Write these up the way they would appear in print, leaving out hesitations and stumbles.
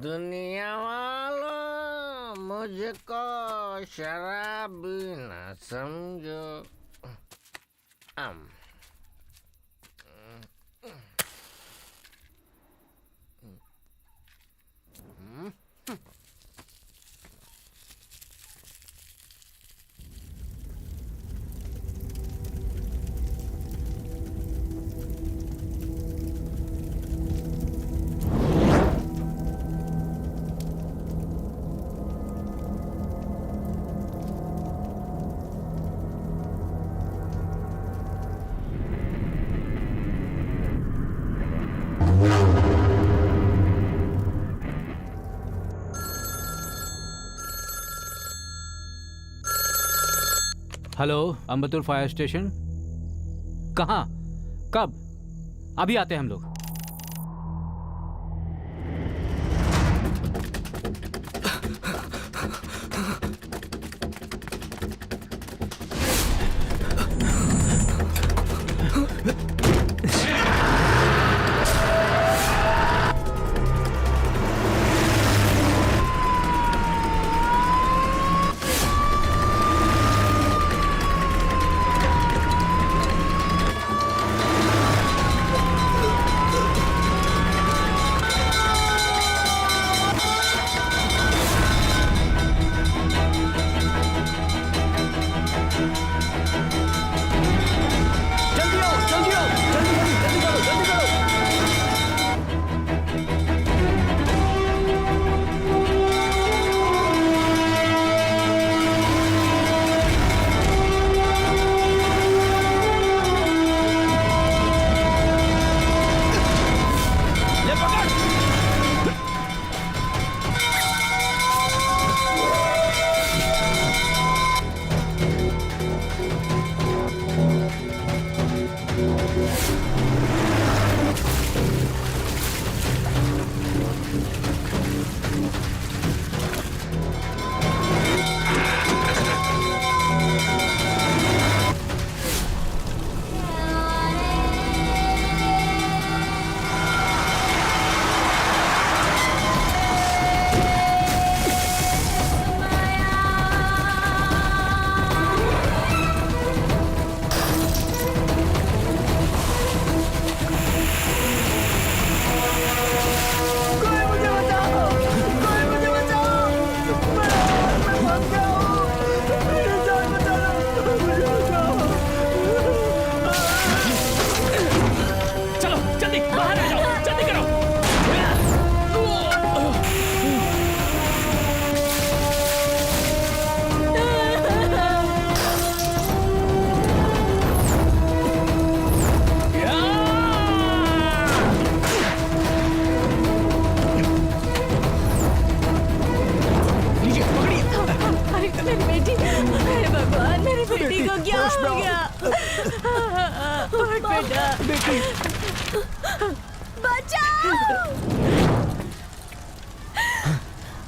दुनिया वालों मुझको शराबी न समझो। Hello, Ambattur fire station. कहाँ? कब? अभी आते हैं हम लोग।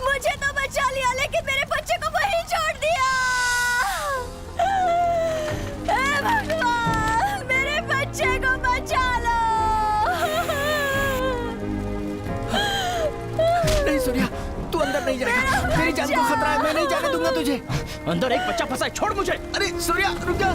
मुझे तो बचा लिया, लेकिन मेरे बच्चे को वहीं छोड़ दिया। हे भगवान, मेरे बच्चे को बचा लो। नहीं सूर्या, तू अंदर नहीं जाएगा। मेरी जान को खतरा है, मैं नहीं जाने दूंगा तुझे। अंदर एक बच्चा फंसा है, छोड़ मुझे। अरे सूर्या रुक जा।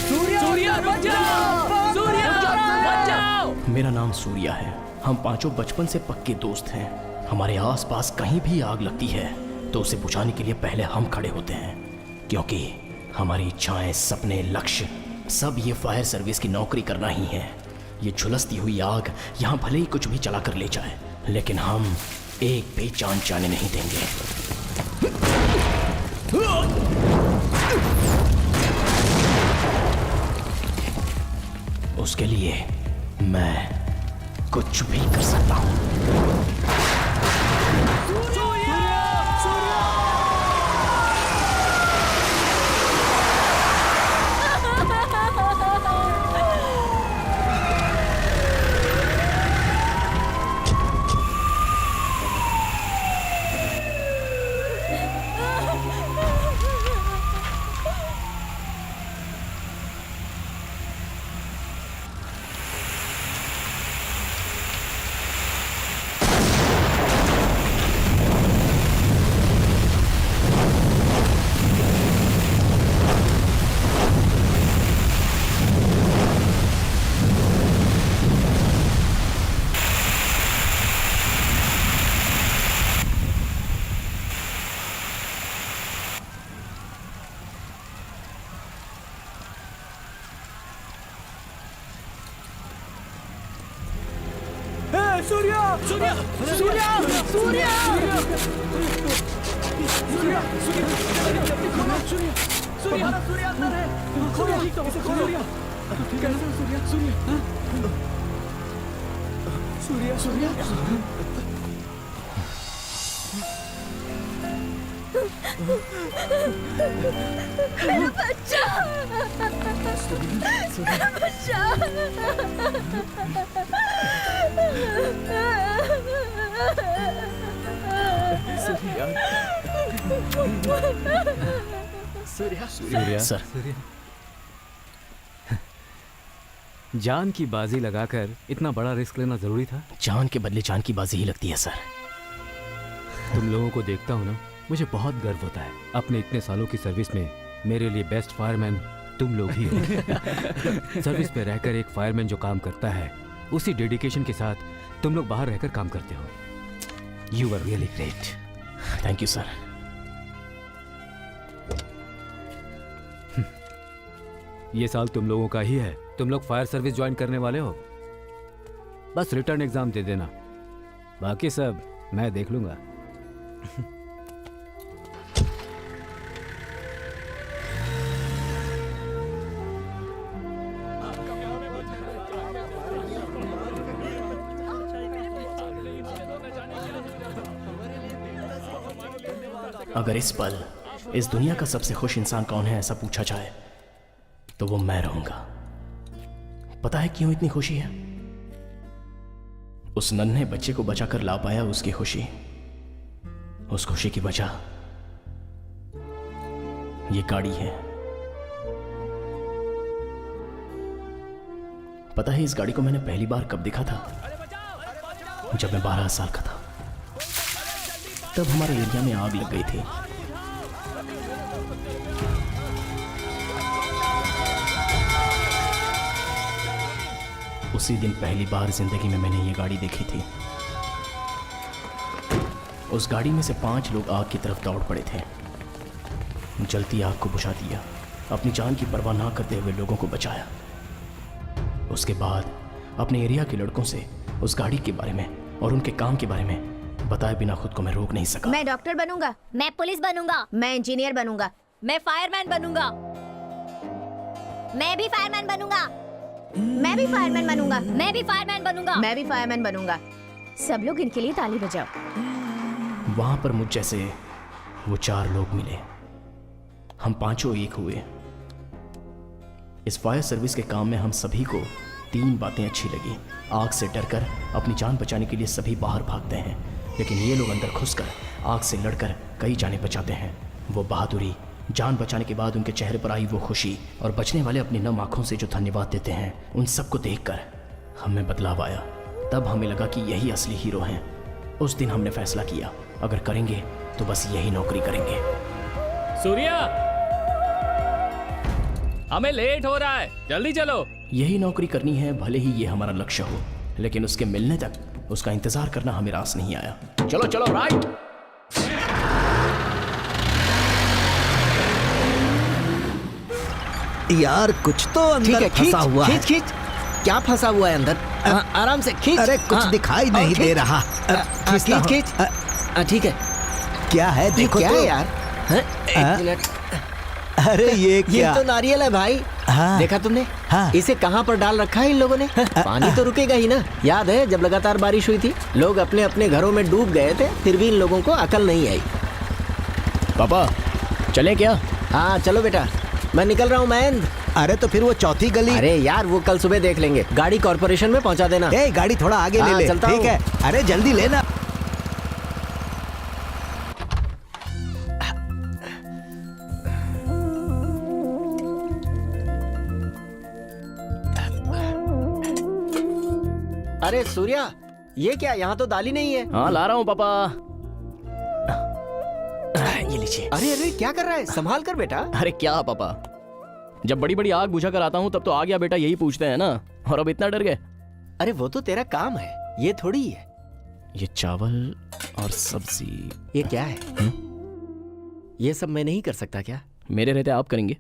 सूर्या रुक जाओ, सूर्या रुक जाओ। मेरा नाम सूर्या है। हम पांचों बचपन से पक्के दोस्त हैं। हमारे आसपास कहीं भी आग लगती है तो उसे बुझाने के लिए पहले हम खड़े होते हैं, क्योंकि हमारी इच्छाएं, सपने, लक्ष्य सब ये फायर सर्विस की नौकरी करना ही है। ये झुलसती हुई आग यहाँ भले ही कुछ भी चला कर ले जाए, लेकिन हम एक भी जान जाने नहीं देंगे। उसके लिए मैं कुछ भी कर सकता हूं। सूर्या सूर्या सूर्या सूर्या सूर्या सूर्या सूर्या अंदर है। खोलो इसे खोलो। कैसे सूर्या सूर्या सूर्या सूर्या मेरा बच्चा मेरा बच्चा सूर्या सर, जान की बाजी लगाकर इतना बड़ा रिस्क लेना जरूरी था? जान के बदले जान की बाजी ही लगती है सर। तुम लोगों को देखता हूँ ना, मुझे बहुत गर्व होता है। अपने इतने सालों की सर्विस में मेरे लिए बेस्ट फायरमैन तुम लोग ही हो। सर्विस पे रहकर एक फायरमैन जो काम करता है, उसी डेडिकेशन के साथ तुम लोग बाहर रहकर काम करते हो। You are really great. Thank you sir. ये साल तुम लोगों का ही है। तुम लोग फायर सर्विस ज्वाइन करने वाले हो, बस रिटर्न एग्जाम दे देना, बाकी सब मैं देख लूंगा। अगर इस पल इस दुनिया का सबसे खुश इंसान कौन है ऐसा पूछा जाए तो वो मैं रहूंगा। पता है क्यों इतनी खुशी है? उस नन्हे बच्चे को बचाकर ला पाया उसकी खुशी। उस खुशी की वजह ये गाड़ी है। पता है इस गाड़ी को मैंने पहली बार कब देखा था? जब मैं 12 साल का था। तब हमारे एरिया में आग लग गई थी। उसी दिन पहली बार जिंदगी में मैंने ये गाड़ी देखी थी। उस गाड़ी में से 5 लोग आग की तरफ दौड़ पड़े थे। जलती आग को बुझा दिया, अपनी जान की परवाह ना करते हुए लोगों को बचाया। उसके बाद अपने एरिया के लड़कों से उस गाड़ी के बारे में और उनके काम के बारे में बताए बिना खुद को मैं रोक नहीं सका। मैं डॉक्टर बनूंगा, मैं पुलिस बनूंगा, मैं इंजीनियर बनूंगा, मैं फायरमैन बनूंगा, मैं भी फायरमैन बनूंगा, मैं भी फायरमैन बनूंगा, मैं भी फायरमैन बनूंगा, मैं भी फायरमैन बनूंगा। सब लोग इनके लिए ताली बजाओ। वहां पर मुझ जैसे वो 4 लोग मिले। हम 5 एक हुए। इस फायर सर्विस के काम में हम सभी को 3 बातें अच्छी लगी। आग से डरकर अपनी जान बचाने के लिए सभी बाहर भागते हैं, लेकिन ये लोग अंदर घुसकर आग से लड़कर कई जानें बचाते हैं। वो बहादुरी, जान बचाने के बाद उनके चेहरे पर आई वो खुशी और बचने वाले अपनी नम आंखों से जो धन्यवाद देते हैं, उन सबको देखकर हमें बदलाव आया। तब हमें लगा कि यही असली हीरो हैं। उस दिन हमने फैसला किया, अगर करेंगे तो बस यही नौकरी करेंगे। सूर्या, हमें लेट हो रहा है, जल्दी चलो। यही नौकरी करनी है, भले ही ये हमारा लक्ष्य हो, लेकिन उसके मिलने तक उसका इंतजार करना हमें रास नहीं आया। चलो चलो, राइट। यार कुछ तो अंदर फंसा हुआ है। खींच। क्या फंसा हुआ है अंदर? आराम से खींच। अरे कुछ दिखाई नहीं दे रहा। खींच। ठीक है। क्या है देखो क्या तो। है यार? एक मिनट। अरे ये क्या? ये तो नारियल है भाई। हाँ। देखा तुमने? हाँ। इसे कहाँ पर डाल रखा है इन लोगों ने? पानी तो रुकेगा ही ना। याद है जब लगातार बारिश हुई थी, लोग अपने अपने घरों में डूब गए थे, फिर भी इन लोगों को अकल नहीं आई। पापा चले क्या? हाँ चलो बेटा, मैं निकल रहा हूँ महेंद्र। अरे तो फिर वो चौथी गली। अरे यार वो कल सुबह देख लेंगे। गाड़ी कॉर्पोरेशन में पहुँचा देना। ए, गाड़ी थोड़ा आगे ले ले। चलता ठीक हूँ। है। अरे जल्दी लेना। अरे सूर्या, ये क्या? यहाँ तो दाल ही नहीं है। हाँ ला रहा हूँ पापा। ये लीजिए। अरे अरे क्या कर रहा है? संभाल कर बेटा। अरे क्या पापा, जब बड़ी बड़ी आग बुझा कर आता हूँ तब तो आ गया बेटा यही पूछते हैं ना, और अब इतना डर गए। अरे वो तो तेरा काम है, ये थोड़ी है। ये चावल और सब्जी। ये क्या है? ये सब मैं नहीं कर सकता क्या? मेरे रहते आप करेंगे।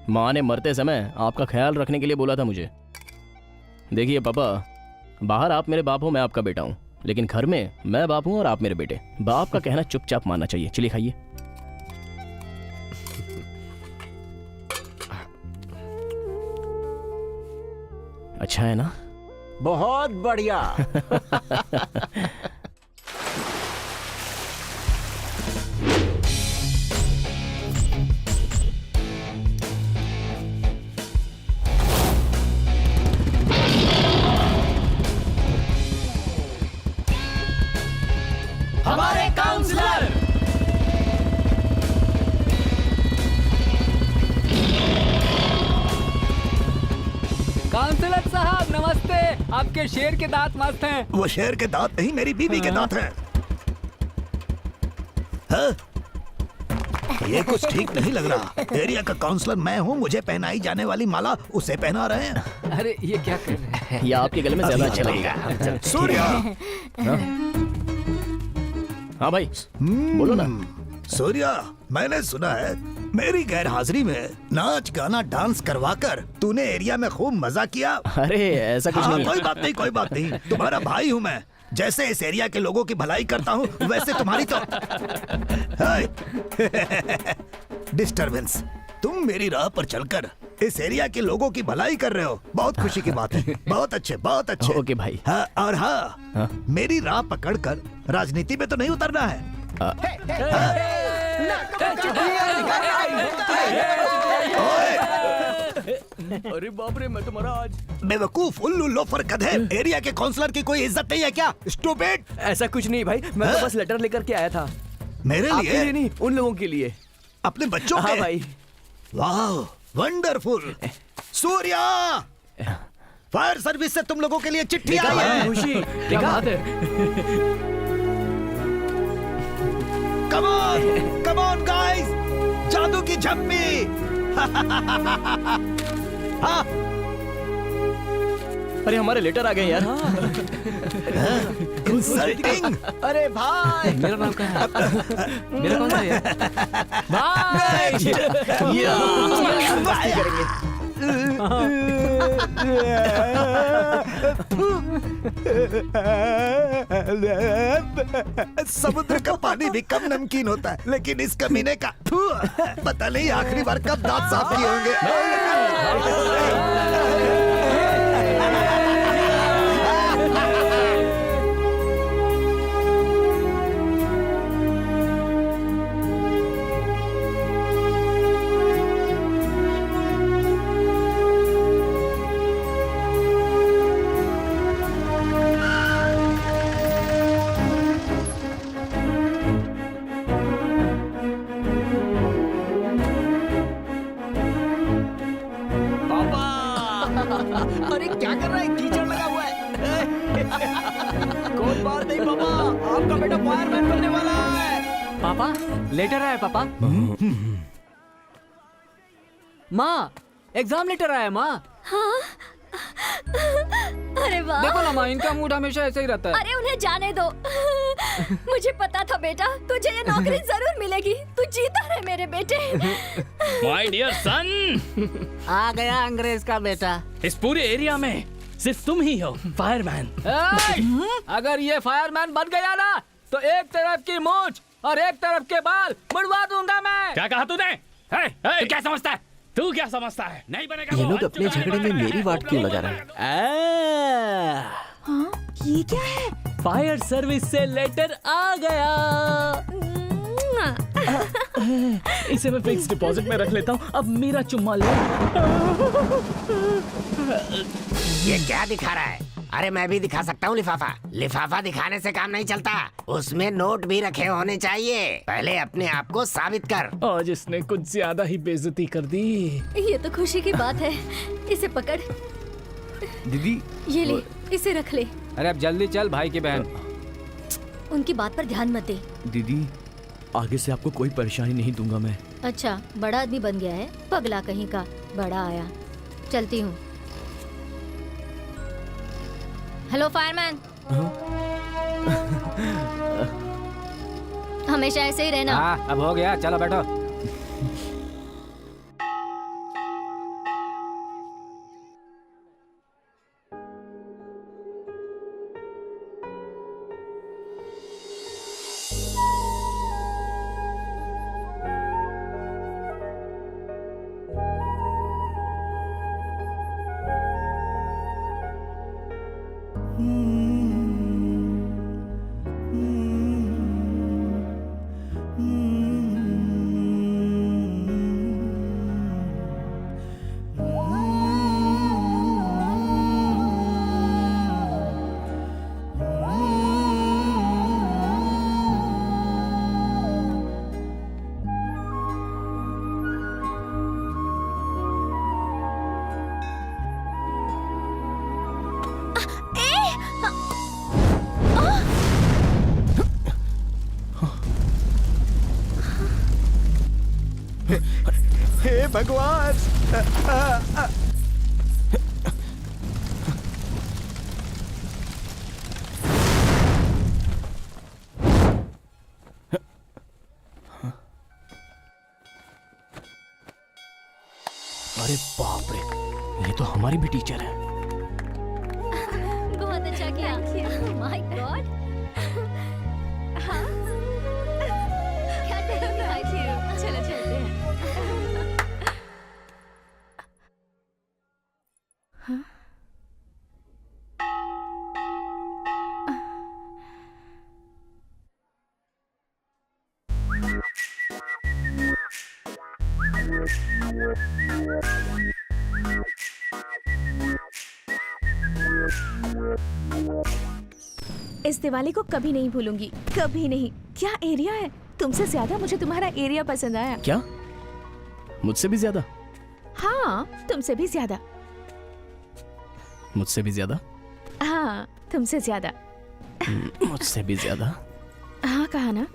माँ ने मरते समय आपका ख्याल रखने के लिए बोला था मुझे। देखिए पापा, बाहर आप मेरे बाप हो, मैं आपका बेटा हूँ, लेकिन घर में मैं बाप हूँ और आप मेरे बेटे। बाप का कहना चुपचाप मानना चाहिए। चलिए खाइए। अच्छा है ना? बहुत बढ़िया। हमारे काउंसलर काउंसलर साहब नमस्ते। आपके शेर के दांत मस्त हैं। वो शेर के दांत नहीं, मेरी बीवी के दांत हैं। हाँ? ये कुछ ठीक नहीं लग रहा। एरिया का काउंसलर मैं हूँ, मुझे पहनाई जाने वाली माला उसे पहना रहे हैं। अरे ये क्या कर रहे हैं? ये आपके गले में ज्यादा अच्छा लगेगा। सूर्या। हाँ भाई बोलो ना। सूर्या, मैंने सुना है मेरी गैर हाजिरी में नाच गाना डांस करवाकर तूने एरिया में खूब मजा किया। अरे ऐसा कुछ हाँ, नहीं। कोई बात नहीं, कोई बात नहीं। तुम्हारा भाई हूँ मैं। जैसे इस एरिया के लोगों की भलाई करता हूँ, वैसे तुम्हारी तो डिस्टरबेंस। तुम मेरी राह पर चलकर इस एरिया के लोगों की भलाई कर रहे हो, बहुत खुशी की बात है। बहुत अच्छे, बहुत अच्छे। ओके भाई। हाँ, और हाँ, मेरी राह पकड़कर राजनीति में तो नहीं उतरना है। अरे बाप रे, मैं तुम्हारा आज बेवकूफ, उल्लू, लोफर, गधे। एरिया के काउंसलर की कोई इज्जत नहीं है क्या? स्टूपिड। ऐसा कुछ नहीं भाई, मैं तो बस लेटर लेकर के आया था। मेरे आपके लिए लिए? नहीं, उन लोगों के लिए। अपने बच्चों हाँ के? भाई। वाह, वंडरफुल। सूर्या, फायर सर्विस से तुम लोगों के लिए चिट्ठी आई है। खुशी क्या बात है? Come on, come on guys, जादू की झप्पी। हाँ, अरे हमारे लेटर आ गए यार। इंसल्टिंग। अरे भाई मेरा नाम क्या है? मेरा कौन सा है? भाई मस्ती करेंगे। समुद्र का पानी भी कम नमकीन होता है, लेकिन इस कमीने का पता नहीं आखिरी बार कब दांत साफ किए होंगे। अरे क्या कर रहा है? कीचड़ लगा हुआ है। कोई बात नहीं पापा, आपका बेटा फायरमैन बनने वाला है। पापा लेटर आया पापा। माँ एग्जाम लेटर आया माँ। अरे वाह। देखो ना माँ, इनका मूड हमेशा ऐसे ही रहता है। अरे उन्हें जाने दो। मुझे पता था बेटा, तुझे ये नौकरी जरूर मिलेगी। तू जीता रहे मेरे बेटे। माय डियर सन, आ गया अंग्रेज का बेटा। इस पूरे एरिया में सिर्फ तुम ही हो फायरमैन। अगर ये फायरमैन बन गया ना, तो एक तरफ की मूंछ और एक तरफ के बाल मुड़वा दूंगा मैं। क्या कहा तूने? तू क्या समझता है? तू क्या समझता है? नहीं बनेगा। ये वो लोग हट अपने चुका है, झगड़े में बनेगा मेरी नहीं, वाट क्यों लगा रहे हैं? ये क्या है? फायर सर्विस से लेटर आ गया। इसे मैं फिक्स डिपॉजिट में रख लेता हूँ। अब मेरा चुम्मा ले। ये क्या दिखा रहा है? अरे मैं भी दिखा सकता हूँ लिफाफा। लिफाफा दिखाने से काम नहीं चलता, उसमें नोट भी रखे होने चाहिए। पहले अपने आप को साबित कर। आज इसने कुछ ज्यादा ही बेइज्जती कर दी। ये तो खुशी की बात है। इसे पकड़। दीदी ये ले, इसे रख ले। अरे अब जल्दी चल भाई की बहन। उनकी बात पर ध्यान मत दे। दीदी, आगे से आपको कोई परेशानी नहीं दूंगा मैं। अच्छा, बड़ा आदमी बन गया है, पगला कहीं का। बड़ा आया। चलती हूँ। Hello fireman. हमेशा ऐसे ही रहना। हाँ अब हो गया, चलो बैठो। हे भगवान। अरे बाप रे, ये तो हमारी भी टीचर है। बहुत अच्छा किया। My God. चलो चलते हैं। इस दिवाली को कभी नहीं भूलूंगी, कभी नहीं। क्या एरिया है, तुमसे ज्यादा मुझे तुम्हारा एरिया पसंद आया। क्या? मुझसे भी ज्यादा? हाँ, तुमसे भी ज्यादा। मुझसे भी ज्यादा? हाँ, तुमसे ज्यादा। मुझसे भी ज्यादा? हाँ, कहा ना।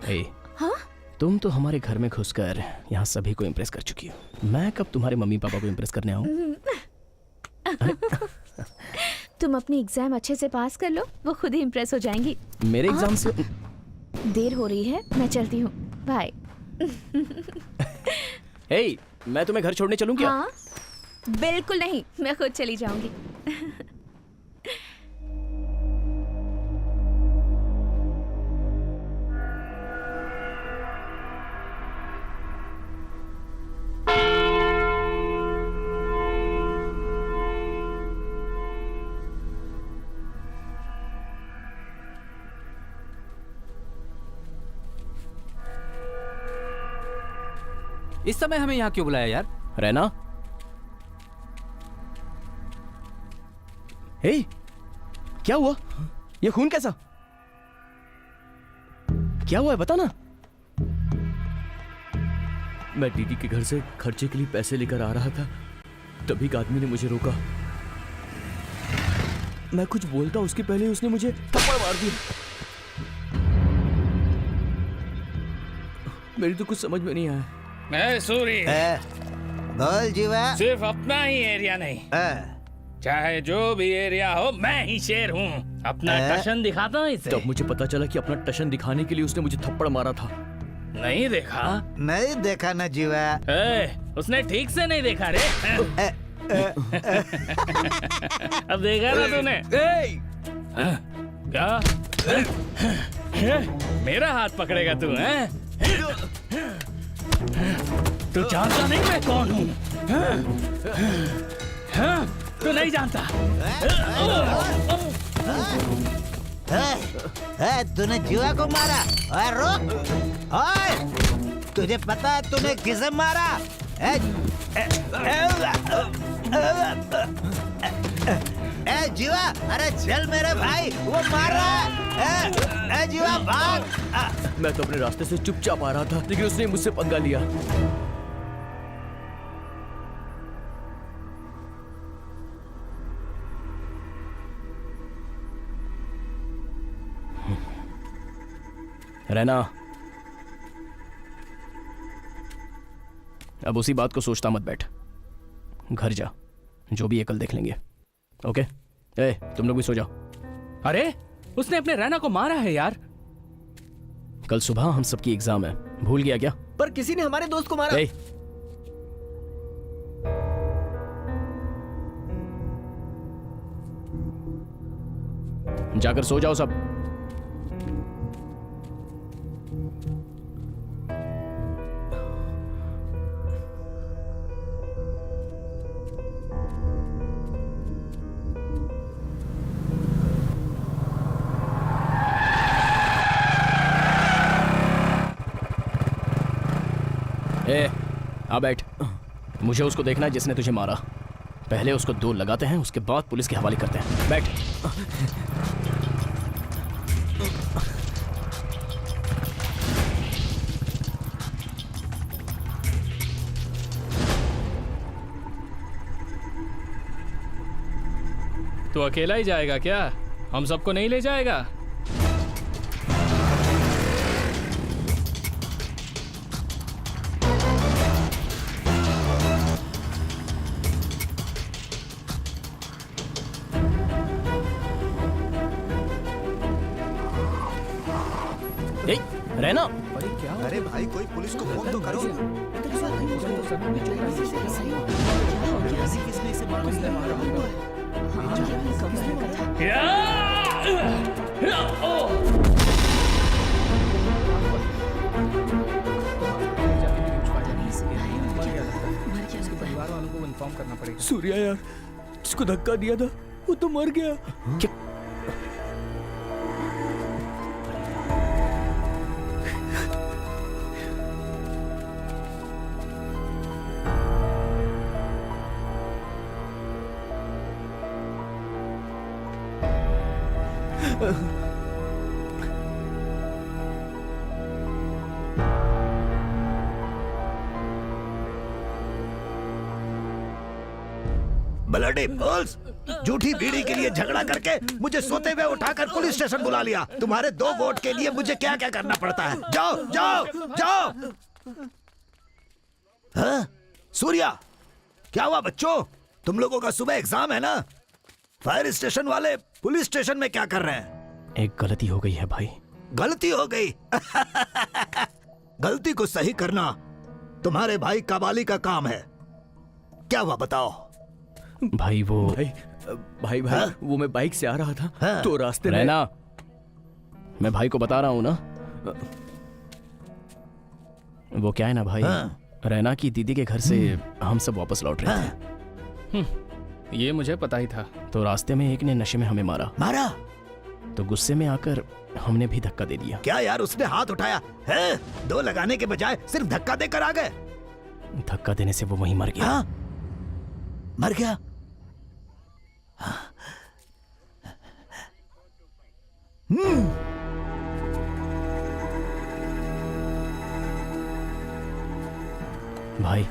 ए, हाँ? तुम तो हमारे घर में घुसकर यहाँ सभी को इम्प्रेस कर चुकी हो। मैं कब तुम्हारे मम्मी पापा को इम्प्रेस करने आऊँ? तुम अपनी एग्जाम अच्छे से पास कर लो, वो खुद ही इम्प्रेस हो जाएंगी। मेरे एग्जाम से देर हो रही है, मैं चलती हूँ। बाय। हे, मैं तुम्हें घर छोड़ने चलूं क्या? हाँ, बिल्कुल नहीं, मैं खुद चली जाऊंगी। इस समय हमें यहाँ क्यों बुलाया यार? रहना। हे, क्या हुआ? ये खून कैसा? क्या हुआ है, बता ना। मैं दीदी के घर से खर्चे के लिए पैसे लेकर आ रहा था, तभी एक आदमी ने मुझे रोका। मैं कुछ बोलता उसके पहले ही उसने मुझे थप्पड़ मार दिया। मेरी तो कुछ समझ में नहीं आया। मैं सूरी, बोल जीवा। सिर्फ अपना ही एरिया नहीं, चाहे जो भी एरिया हो, मैं ही शेर हूँ। अपना टशन दिखाता हूँ इसे। तब मुझे पता चला कि अपना टशन दिखाने के लिए उसने मुझे थप्पड़ मारा था। नहीं देखा? नहीं देखा ना जीवा। उसने ठीक से नहीं देखा रे। अब देखा ना तूने? क्या? मेरा हाथ पकड़ेगा तू? तू जानता नहीं मैं कौन हूँ? तू नहीं जानता? तूने जीवा को मारा? ओए रुक! ओए, तुझे पता है तूने किसे मारा? जीवा, अरे चल मेरे भाई, वो मार रहा है। जीवा भाग। मैं तो अपने रास्ते से चुपचाप आ रहा था, लेकिन उसने मुझसे पंगा लिया। रहना, अब उसी बात को सोचता मत बैठ। घर जा, जो भी है कल देख लेंगे। ओके? ए, तुम लोग भी सो जाओ। अरे, उसने अपने रैना को मारा है यार। कल सुबह हम सबकी एग्जाम है, भूल गया क्या? पर किसी ने हमारे दोस्त को मारा। ए, जाकर सो जाओ सब। ए, आ बैठ। मुझे उसको देखना है जिसने तुझे मारा। पहले उसको 2 लगाते हैं, उसके बाद पुलिस के हवाले करते हैं। बैठ। तू अकेला ही जाएगा क्या? हम सबको नहीं ले जाएगा? ए, रहना। अरे भाई कोई पुलिस को फोन तो करो। सूर्या यार, जिसको धक्का दिया था वो तो मर गया। ब्लडी फूल्स, झूठी बीड़ी के लिए झगड़ा करके मुझे सोते हुए उठाकर पुलिस स्टेशन बुला लिया। तुम्हारे 2 वोट के लिए मुझे क्या क्या करना पड़ता है। जाओ जाओ जाओ। हाँ? सूर्या, क्या हुआ बच्चों? तुम लोगों का सुबह एग्जाम है ना? फायर स्टेशन वाले पुलिस स्टेशन में क्या कर रहे हैं? एक गलती हो गई है भाई। गलती हो गई? गलती को सही करना तुम्हारे भाई कबाली का काम है। क्या हुआ बताओ? भाई वो भाई वो मैं बाइक से आ रहा था तो रास्ते में। रहना, मैं भाई को बता रहा हूँ ना। वो क्या है ना भाई, रैना की दीदी के घर से हम सब वापस लौट रहे थे। ये मुझे पता ही था। तो रास्ते में एक ने नशे में हमें मारा। तो गुस्से में आकर हमने भी धक्का दे दिया। क्या यार, उसने हाथ उठाया है? 2 लगाने के बजाय सिर्फ धक्का देकर आ गए। धक्का देने से वो वहीं मर गया। हाँ? मर गया? भाई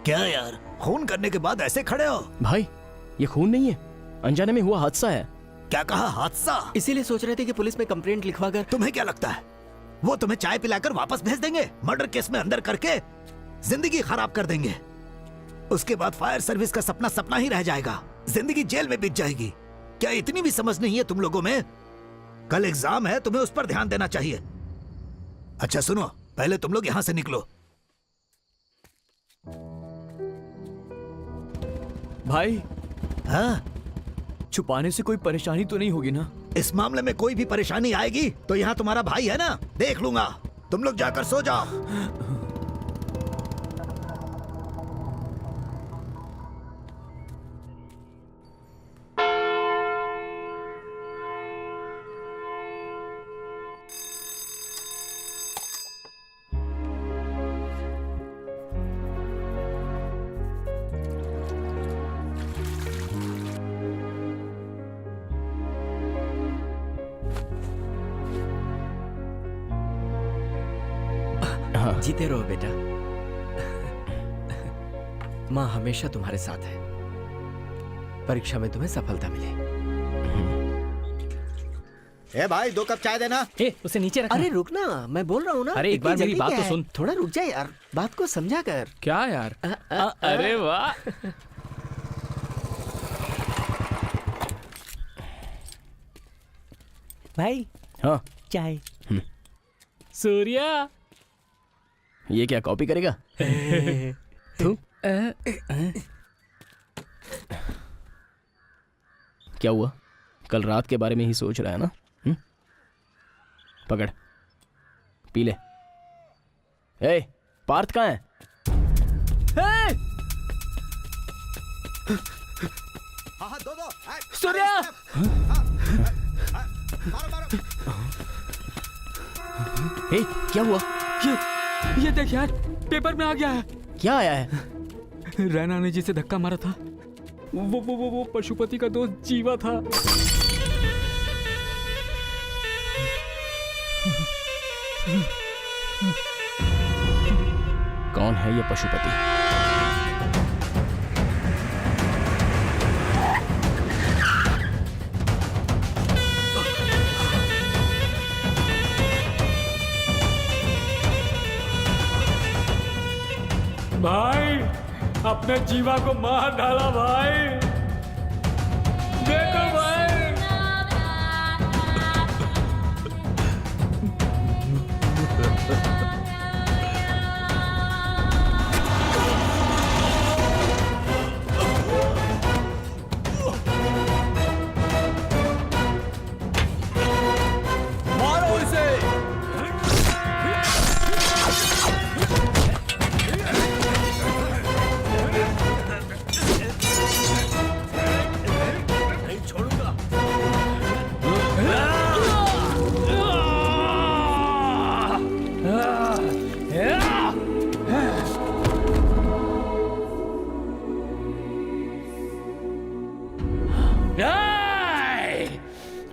क्या यार, खून करने के बाद ऐसे खड़े हो? भाई ये खून नहीं है, अनजाने में हुआ हादसा है। क्या कहा? हादसा? इसीलिए सोच रहे थे कि पुलिस में कंप्लेंट लिखवाकर। तुम्हें क्या लगता है वो तुम्हें चाय पिलाकर वापस भेज देंगे? मर्डर केस में अंदर करके जिंदगी खराब कर देंगे। उसके बाद फायर सर्विस का सपना सपना ही रह जाएगा, जिंदगी जेल में बीत जाएगी। क्या इतनी भी समझ नहीं है तुम लोगों में? कल एग्जाम है, तुम्हें उस पर ध्यान देना चाहिए। अच्छा सुनो, पहले तुम लोग यहां से निकलो। भाई हाँ? छुपाने से कोई परेशानी तो नहीं होगी ना? इस मामले में कोई भी परेशानी आएगी तो यहाँ तुम्हारा भाई है ना, देख लूंगा। तुम लोग जाकर सो जाओ। जीते रहो बेटा। माँ हमेशा तुम्हारे साथ है। परीक्षा में तुम्हें सफलता मिले। ए भाई 2 कप चाय देना। उसे नीचे रखना। अरे रुक ना, मैं बोल रहा हूँ ना। अरे एक बार मेरी बात तो सुन। थोड़ा रुक जा यार, बात को समझा कर। क्या यार? अरे वाह। भाई हाँ चाय। सूर्या, ये क्या कॉपी करेगा? तू क्या हुआ? कल रात के बारे में ही सोच रहा है ना? पकड़, पी ले। ए, पार्थ कहाँ है? हाँ, दो। सूर्या! ए, क्या हुआ? ये देख यार, पेपर में आ गया है। क्या आया है? रैना ने जिसे धक्का मारा था वो पशुपति का दोस्त जीवा था। कौन है ये पशुपति? भाई, अपने जीवा को मार डाला भाई। देखो भाई,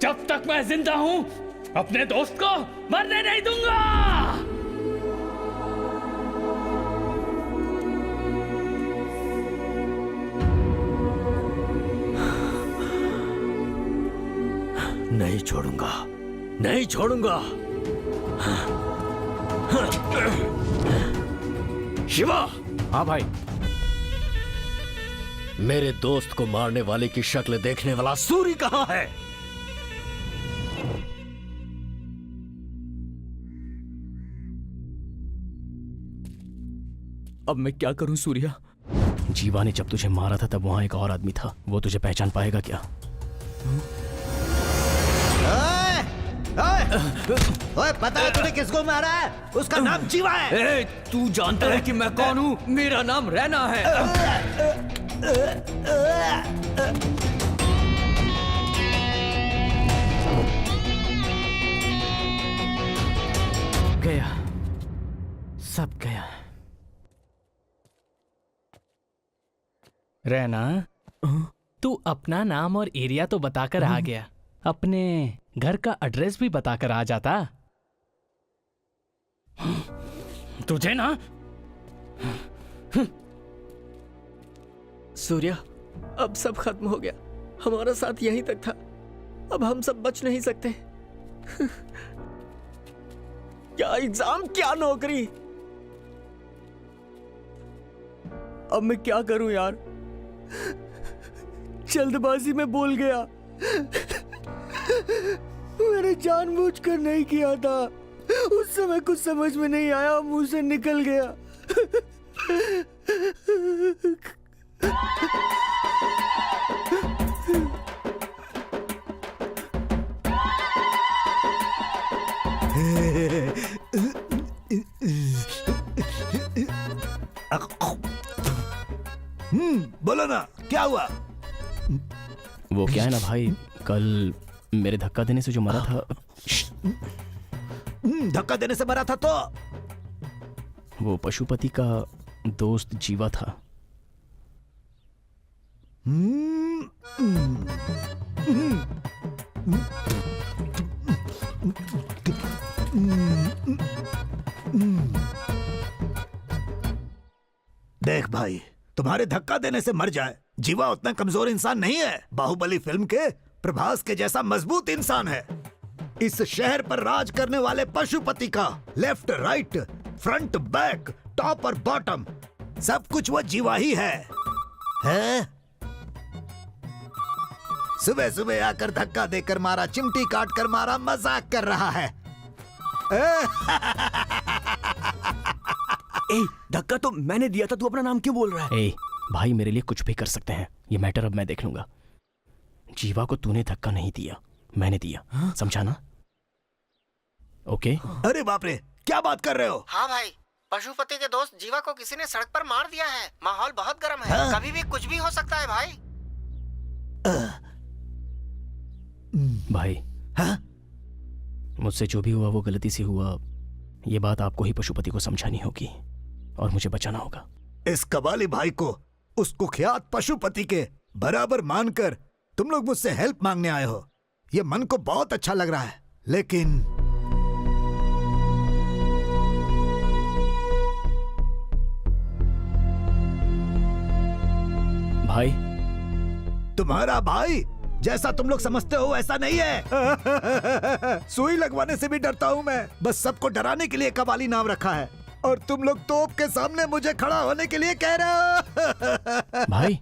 जब तक मैं जिंदा हूं अपने दोस्त को मरने नहीं दूंगा। नहीं छोड़ूंगा, नहीं छोड़ूंगा। शिवा। हाँ भाई। मेरे दोस्त को मारने वाले की शक्ल देखने वाला सूरी कहाँ है? अब मैं क्या करूं सूर्या? जीवा ने जब तुझे मारा था तब वहां एक और आदमी था, वो तुझे पहचान पाएगा क्या? ओए, पता है तूने किसको मारा है? उसका नाम जीवा है। ए, तू जानता है कि मैं कौन हूँ? मेरा नाम रैना है। गया, सब गया। रहना, तू अपना नाम और एरिया तो बताकर आ गया, अपने घर का एड्रेस भी बताकर आ जाता। तुझे ना सूर्या, अब सब खत्म हो गया। हमारा साथ यहीं तक था, अब हम सब बच नहीं सकते। क्या एग्जाम, क्या नौकरी। अब मैं क्या करूं यार? जल्दबाजी में बोल गया। मैंने जानबूझकर नहीं किया था। उस समय कुछ समझ में नहीं आया, मुंह से निकल गया। बोलो ना, क्या हुआ? वो क्या है ना भाई, कल मेरे धक्का देने से जो मरा था। धक्का देने से मरा था तो? वो पशुपति का दोस्त जीवा था। देख भाई, तुम्हारे धक्का देने से मर जाए, जीवा उतना कमजोर इंसान नहीं है। बाहुबली फिल्म के प्रभास के जैसा मजबूत इंसान है। इस शहर पर राज करने वाले पशुपति का left right front back top और बॉटम सब कुछ वो जीवा ही है? सुबह सुबह आकर धक्का देकर मारा, चिमटी काट कर मारा, मजाक कर रहा है। धक्का तो मैंने दिया था, तू अपना नाम क्यों बोल रहा है? भाई मेरे लिए कुछ भी कर सकते हैं, ये मैटर अब मैं देख लूंगा। जीवा को तूने धक्का नहीं दिया, मैंने दिया। समझा ना? ओके? अरे बाप रे, क्या बात कर रहे हो? हाँ भाई, पशुपति के दोस्त जीवा को किसी ने सड़क पर मार दिया है। माहौल बहुत गर्म है। कभी भी कुछ भी हो सकता है भाई। भाई, मुझसे जो भी हुआ वो गलती से हुआ। ये बात आपको ही पशुपति को समझानी होगी और मुझे बचाना होगा। इस कबाली भाई को उस कुख्यात पशुपति के बराबर मानकर तुम लोग मुझसे हेल्प मांगने आए हो, ये मन को बहुत अच्छा लग रहा है। लेकिन भाई, तुम्हारा भाई जैसा तुम लोग समझते हो ऐसा नहीं है। सुई लगवाने से भी डरता हूँ मैं। बस सबको डराने के लिए कबाली नाम रखा है और तुम लोग तोप के सामने मुझे खड़ा होने के लिए कह रहे हो। भाई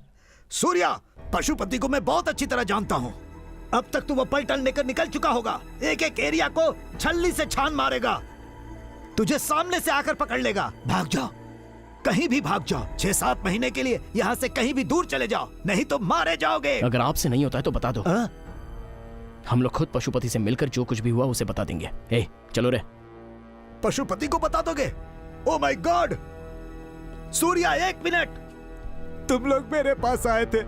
सूर्या, पशुपति को मैं बहुत अच्छी तरह जानता हूँ। अब तक तो वो पलटन लेकर निकल चुका होगा। एक एक एरिया को छल्ली से छान मारेगा, तुझे सामने से आकर पकड़ लेगा। भाग जाओ, कहीं भी भाग जाओ। 6-7 महीने के लिए यहाँ से कहीं भी दूर चले जाओ, नहीं तो मारे जाओगे। अगर आपसे नहीं होता है तो बता दो। हम लोग खुद पशुपति से मिलकर जो कुछ भी हुआ उसे बता देंगे। चलो रे। पशुपति को बता दोगे? Oh my God! Surya, 1 minute. तुम लोग मेरे पास आए थे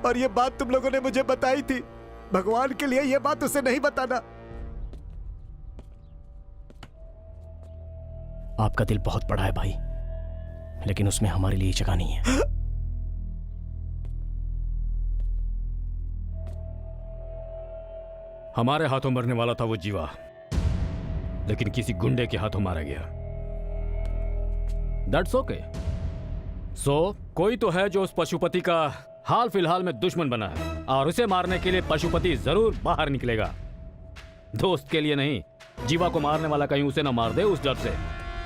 और ये बात तुम लोगों ने मुझे बताई थी। भगवान के लिए ये बात उसे नहीं बताना। आपका दिल बहुत बड़ा है भाई, लेकिन उसमें हमारे लिए जगह नहीं है। हमारे हाथों मरने वाला था वो जीवा, लेकिन किसी गुंडे के हाथों मारा गया। That's okay. सो कोई तो है जो उस पशुपति का हाल फिलहाल में दुश्मन बना है, और उसे मारने के लिए पशुपति जरूर बाहर निकलेगा। दोस्त के लिए नहीं, जीवा को मारने वाला कहीं उसे ना मार दे, उस डर से।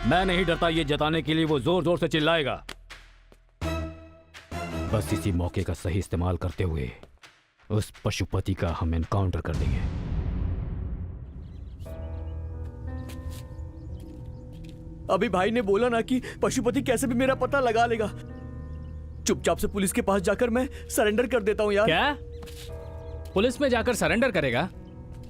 मैं नहीं डरता, ये जताने के लिए वो जोर जोर से चिल्लाएगा। बस इसी मौके का सही इस्तेमाल करते हुए उस पशुपति का हम एनकाउंटर कर देंगे। अभी भाई ने बोला ना कि पशुपति कैसे भी मेरा पता लगा लेगा। चुपचाप से पुलिस के पास जाकर मैं सरेंडर कर देता हूँ यार। क्या पुलिस में जाकर सरेंडर करेगा?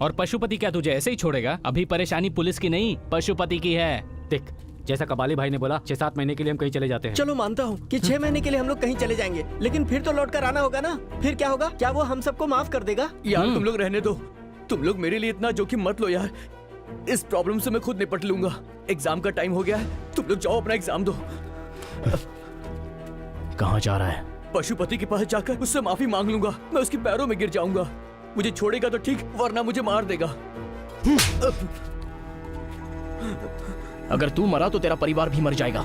और पशुपति क्या तुझे ऐसे ही छोड़ेगा? अभी परेशानी पुलिस की नहीं, पशुपति की है। देख, जैसा कबाली भाई ने बोला, 6-7 महीने के लिए हम कहीं चले जाते हैं। चलो मानता हूँ कि 6 महीने के लिए हम लोग कहीं चले जाएंगे, लेकिन फिर तो लौट कर आना होगा ना। फिर क्या होगा? क्या वो हम सबको माफ कर देगा? यार तुम लोग रहने दो, तुम लोग मेरे लिए इतना जोखिम मत लो यार। इस प्रॉब्लम से मैं खुद निपट लूंगा। एग्जाम का टाइम हो गया है, तुम लोग जाओ अपना एग्जाम दो। कहाँ जा रहा है? पशुपति के पास जाकर उससे माफी मांग लूंगा। मैं उसके पैरों में गिर जाऊंगा। मुझे छोड़ेगा तो ठीक, वरना मुझे मार देगा। अगर तू मरा तो तेरा परिवार भी मर जाएगा।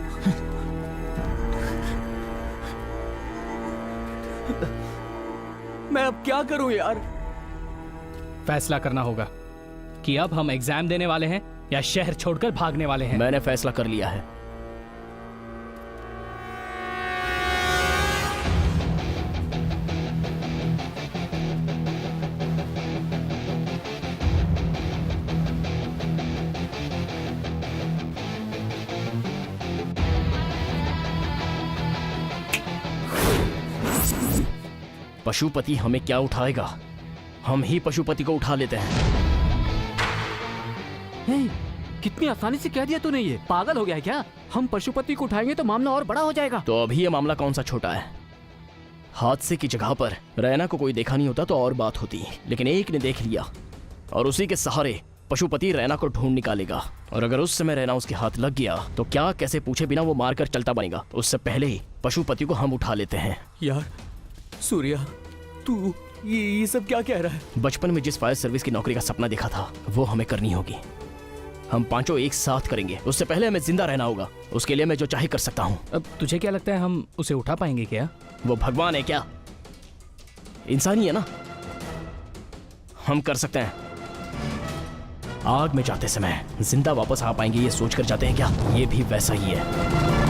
मैं अब क्या करूं यार? फैसला करना होगा कि अब हम एग्जाम देने वाले हैं या शहर छोड़कर भागने वाले हैं। मैंने फैसला कर लिया है। पशुपति हमें क्या उठाएगा? हम ही पशुपति को उठा लेते हैं। कितनी आसानी से कह दिया तूने, ये पागल हो गया है क्या? हम पशुपति को उठाएंगे तो मामला और बड़ा हो जाएगा। तो अभी ये मामला कौन सा छोटा है? हादसे की जगह पर रैना को कोई देखा नहीं होता तो और बात होती, लेकिन एक ने देख लिया और उसी के सहारे पशुपति रैना को ढूंढ निकालेगा। और अगर उस समय रैना उसके हाथ लग गया तो क्या कैसे पूछे बिना वो मारकर चलता बनेगा। उससे पहले ही पशुपति को हम उठा लेते हैं। यार सूर्या, तू ये सब क्या कह रहा है? बचपन में जिस फायर सर्विस की नौकरी का सपना देखा था वो हमें करनी होगी। हम पांचों एक साथ करेंगे। उससे पहले हमें जिंदा रहना होगा। उसके लिए मैं जो चाहे कर सकता हूँ। अब तुझे क्या लगता है हम उसे उठा पाएंगे क्या? वो भगवान है क्या? इंसान ही है ना। हम कर सकते हैं। आग में जाते समय जिंदा वापस आ पाएंगे ये सोचकर जाते हैं क्या? ये भी वैसा ही है।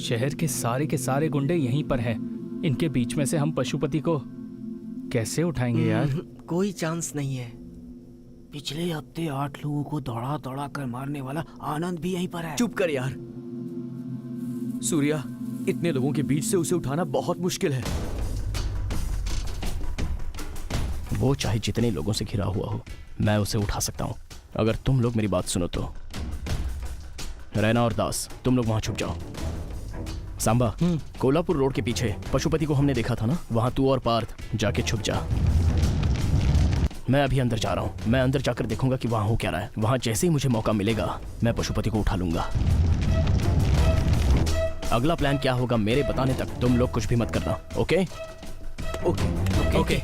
शहर के सारे गुंडे यहीं पर हैं। इनके बीच में से हम पशुपति को कैसे उठाएंगे यार? कोई चांस नहीं है। पिछले हफ्ते 8 लोगों को दौड़ा दौड़ा कर मारने वाला आनंद भी यहीं पर है। चुप कर यार। सूर्या, इतने लोगों के बीच से उसे उठाना बहुत मुश्किल है। वो चाहे जितने लोगों से घिरा हुआ हो, मैं उसे उठा सकता हूँ अगर तुम लोग मेरी बात सुनो तो। रैना और दास, तुम लोग वहां छुप जाओ। सांबा, कोल्हापुर रोड के पीछे पशुपति को हमने देखा था ना, वहां तू और पार्थ जाके छुप जा। मैं अभी अंदर जा रहा हूँ। मैं अंदर जाकर देखूंगा कि वहां हो क्या रहा है। वहां जैसे ही मुझे मौका मिलेगा मैं पशुपति को उठा लूंगा। अगला प्लान क्या होगा मेरे बताने तक तुम लोग कुछ भी मत करना। ओके? Okay okay.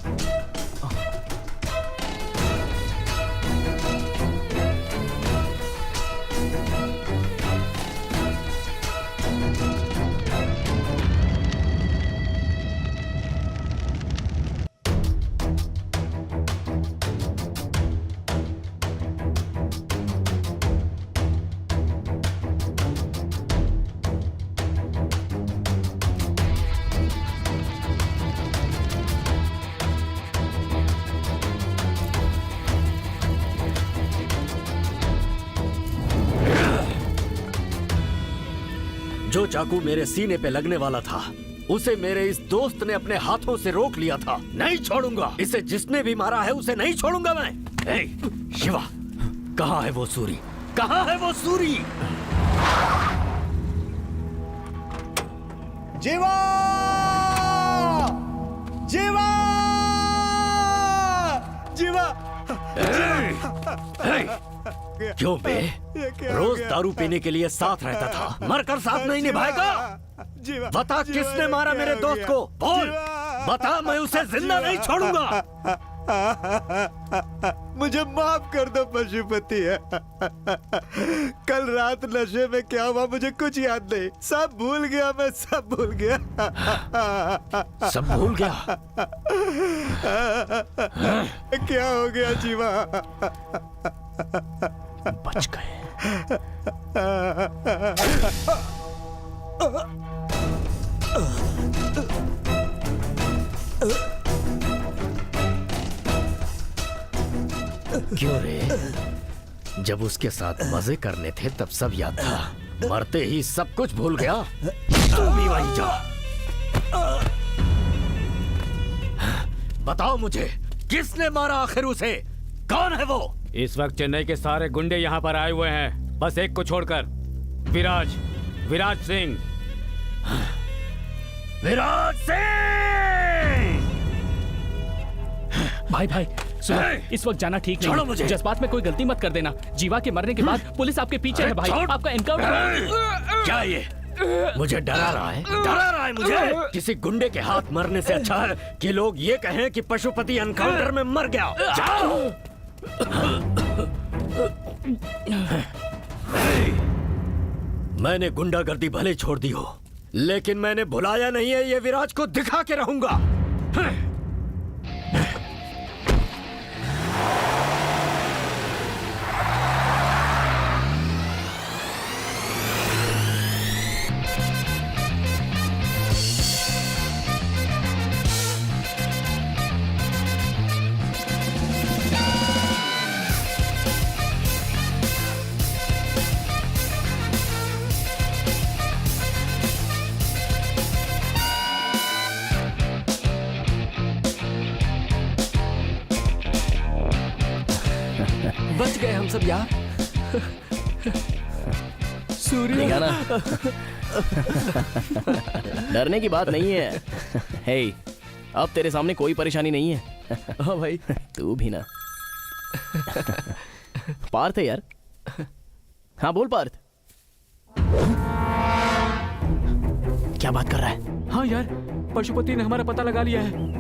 जो चाकू मेरे सीने पे लगने वाला था उसे मेरे इस दोस्त ने अपने हाथों से रोक लिया था। नहीं छोड़ूंगा इसे, जिसने भी मारा है उसे नहीं छोड़ूंगा मैं। शिवा, कहाँ है वो सूरी? कहाँ है वो सूरी? जीवा! जीवा! जीवा! क्यों बे? रोज दारू पीने के लिए साथ रहता था, मरकर साथ नहीं निभाएगा? बता किसने मारा मेरे दोस्त को? बोल, बता, मैं उसे जिंदा नहीं छोड़ूंगा। मुझे माफ कर दो पशुपति। कल रात नशे में क्या हुआ मुझे कुछ याद नहीं, सब भूल गया, मैं सब भूल गया। सब भूल गया? क्या हो गया जीवा? बच गए। क्यों रे? जब उसके साथ मजे करने थे तब सब याद था, मरते ही सब कुछ भूल गया। तू भी वहीं जा। बताओ मुझे, किसने मारा आखिर उसे? कौन है वो? इस वक्त चेन्नई के सारे गुंडे यहाँ पर आए हुए हैं, बस एक को छोड़कर। विराज सिंह। विराज सिंह! भाई सुनो, इस वक्त जाना ठीक नहीं है। जज्बात में कोई गलती मत कर देना। जीवा के मरने के बाद पुलिस आपके पीछे है भाई, आपका एनकाउंटर। क्या ये मुझे डरा रहा है? डरा रहा है मुझे? किसी गुंडे के हाथ मरने से अच्छा है कि लोग ये कहें कि पशुपति एनकाउंटर में मर गया। जाओ। मैंने गुंडागर्दी भले छोड़ दी हो, लेकिन मैंने भुलाया नहीं है, ये विराज को दिखा के रहूंगा। बच गए हम सब यार। देखा ना? डरने की बात नहीं है। हे, अब तेरे सामने कोई परेशानी नहीं है। हाँ भाई। तू भी ना। पार्थ है यार। हाँ बोल पार्थ। क्या बात कर रहा है? हाँ यार, पशुपति ने हमारा पता लगा लिया है।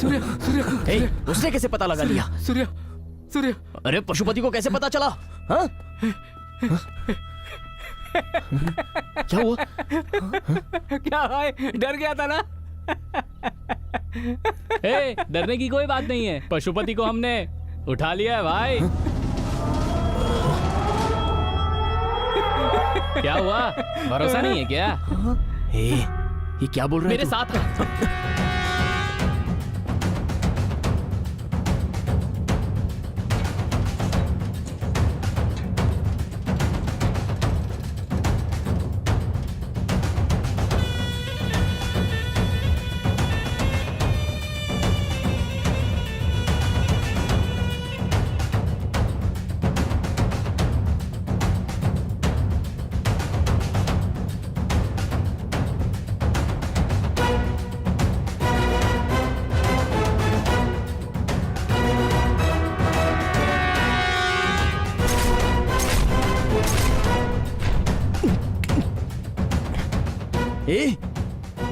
सूर्य, उसने कैसे पता लगा लिया? सूर्य, अरे पशुपति को कैसे पता चला? हाँ? क्या हुआ? क्या भाई, डर गया था ना? डरने की कोई बात नहीं है, पशुपति को हमने उठा लिया है भाई। क्या हुआ, भरोसा नहीं है क्या? ये क्या बोल रहे हैं? मेरे साथ है।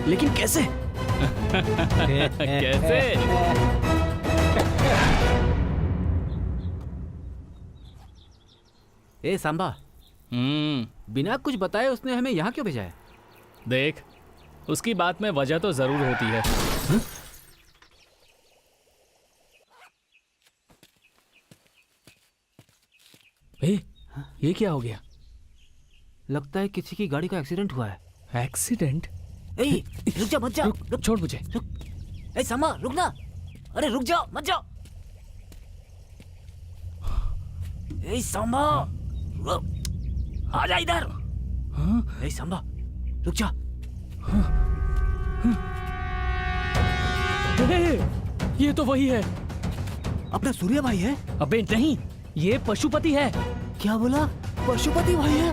लेकिन कैसे? कैसे? सांबा, बिना कुछ बताए उसने हमें यहाँ क्यों भेजा है? देख, उसकी बात में वजह तो जरूर होती है। ये क्या हो गया? लगता है किसी की गाड़ी का एक्सीडेंट हुआ है। एक्सीडेंट? रुक जा, मत जा। रुक, छोड़ मुझे। समा, रुक ना। अरे रुक जाओ, मत जाओ। समा, आ जा इधर। समा, रुक जा। ये तो वही है। अपना सूर्या भाई है? अबे नहीं, ये पशुपति है। क्या बोला? पशुपति भाई है?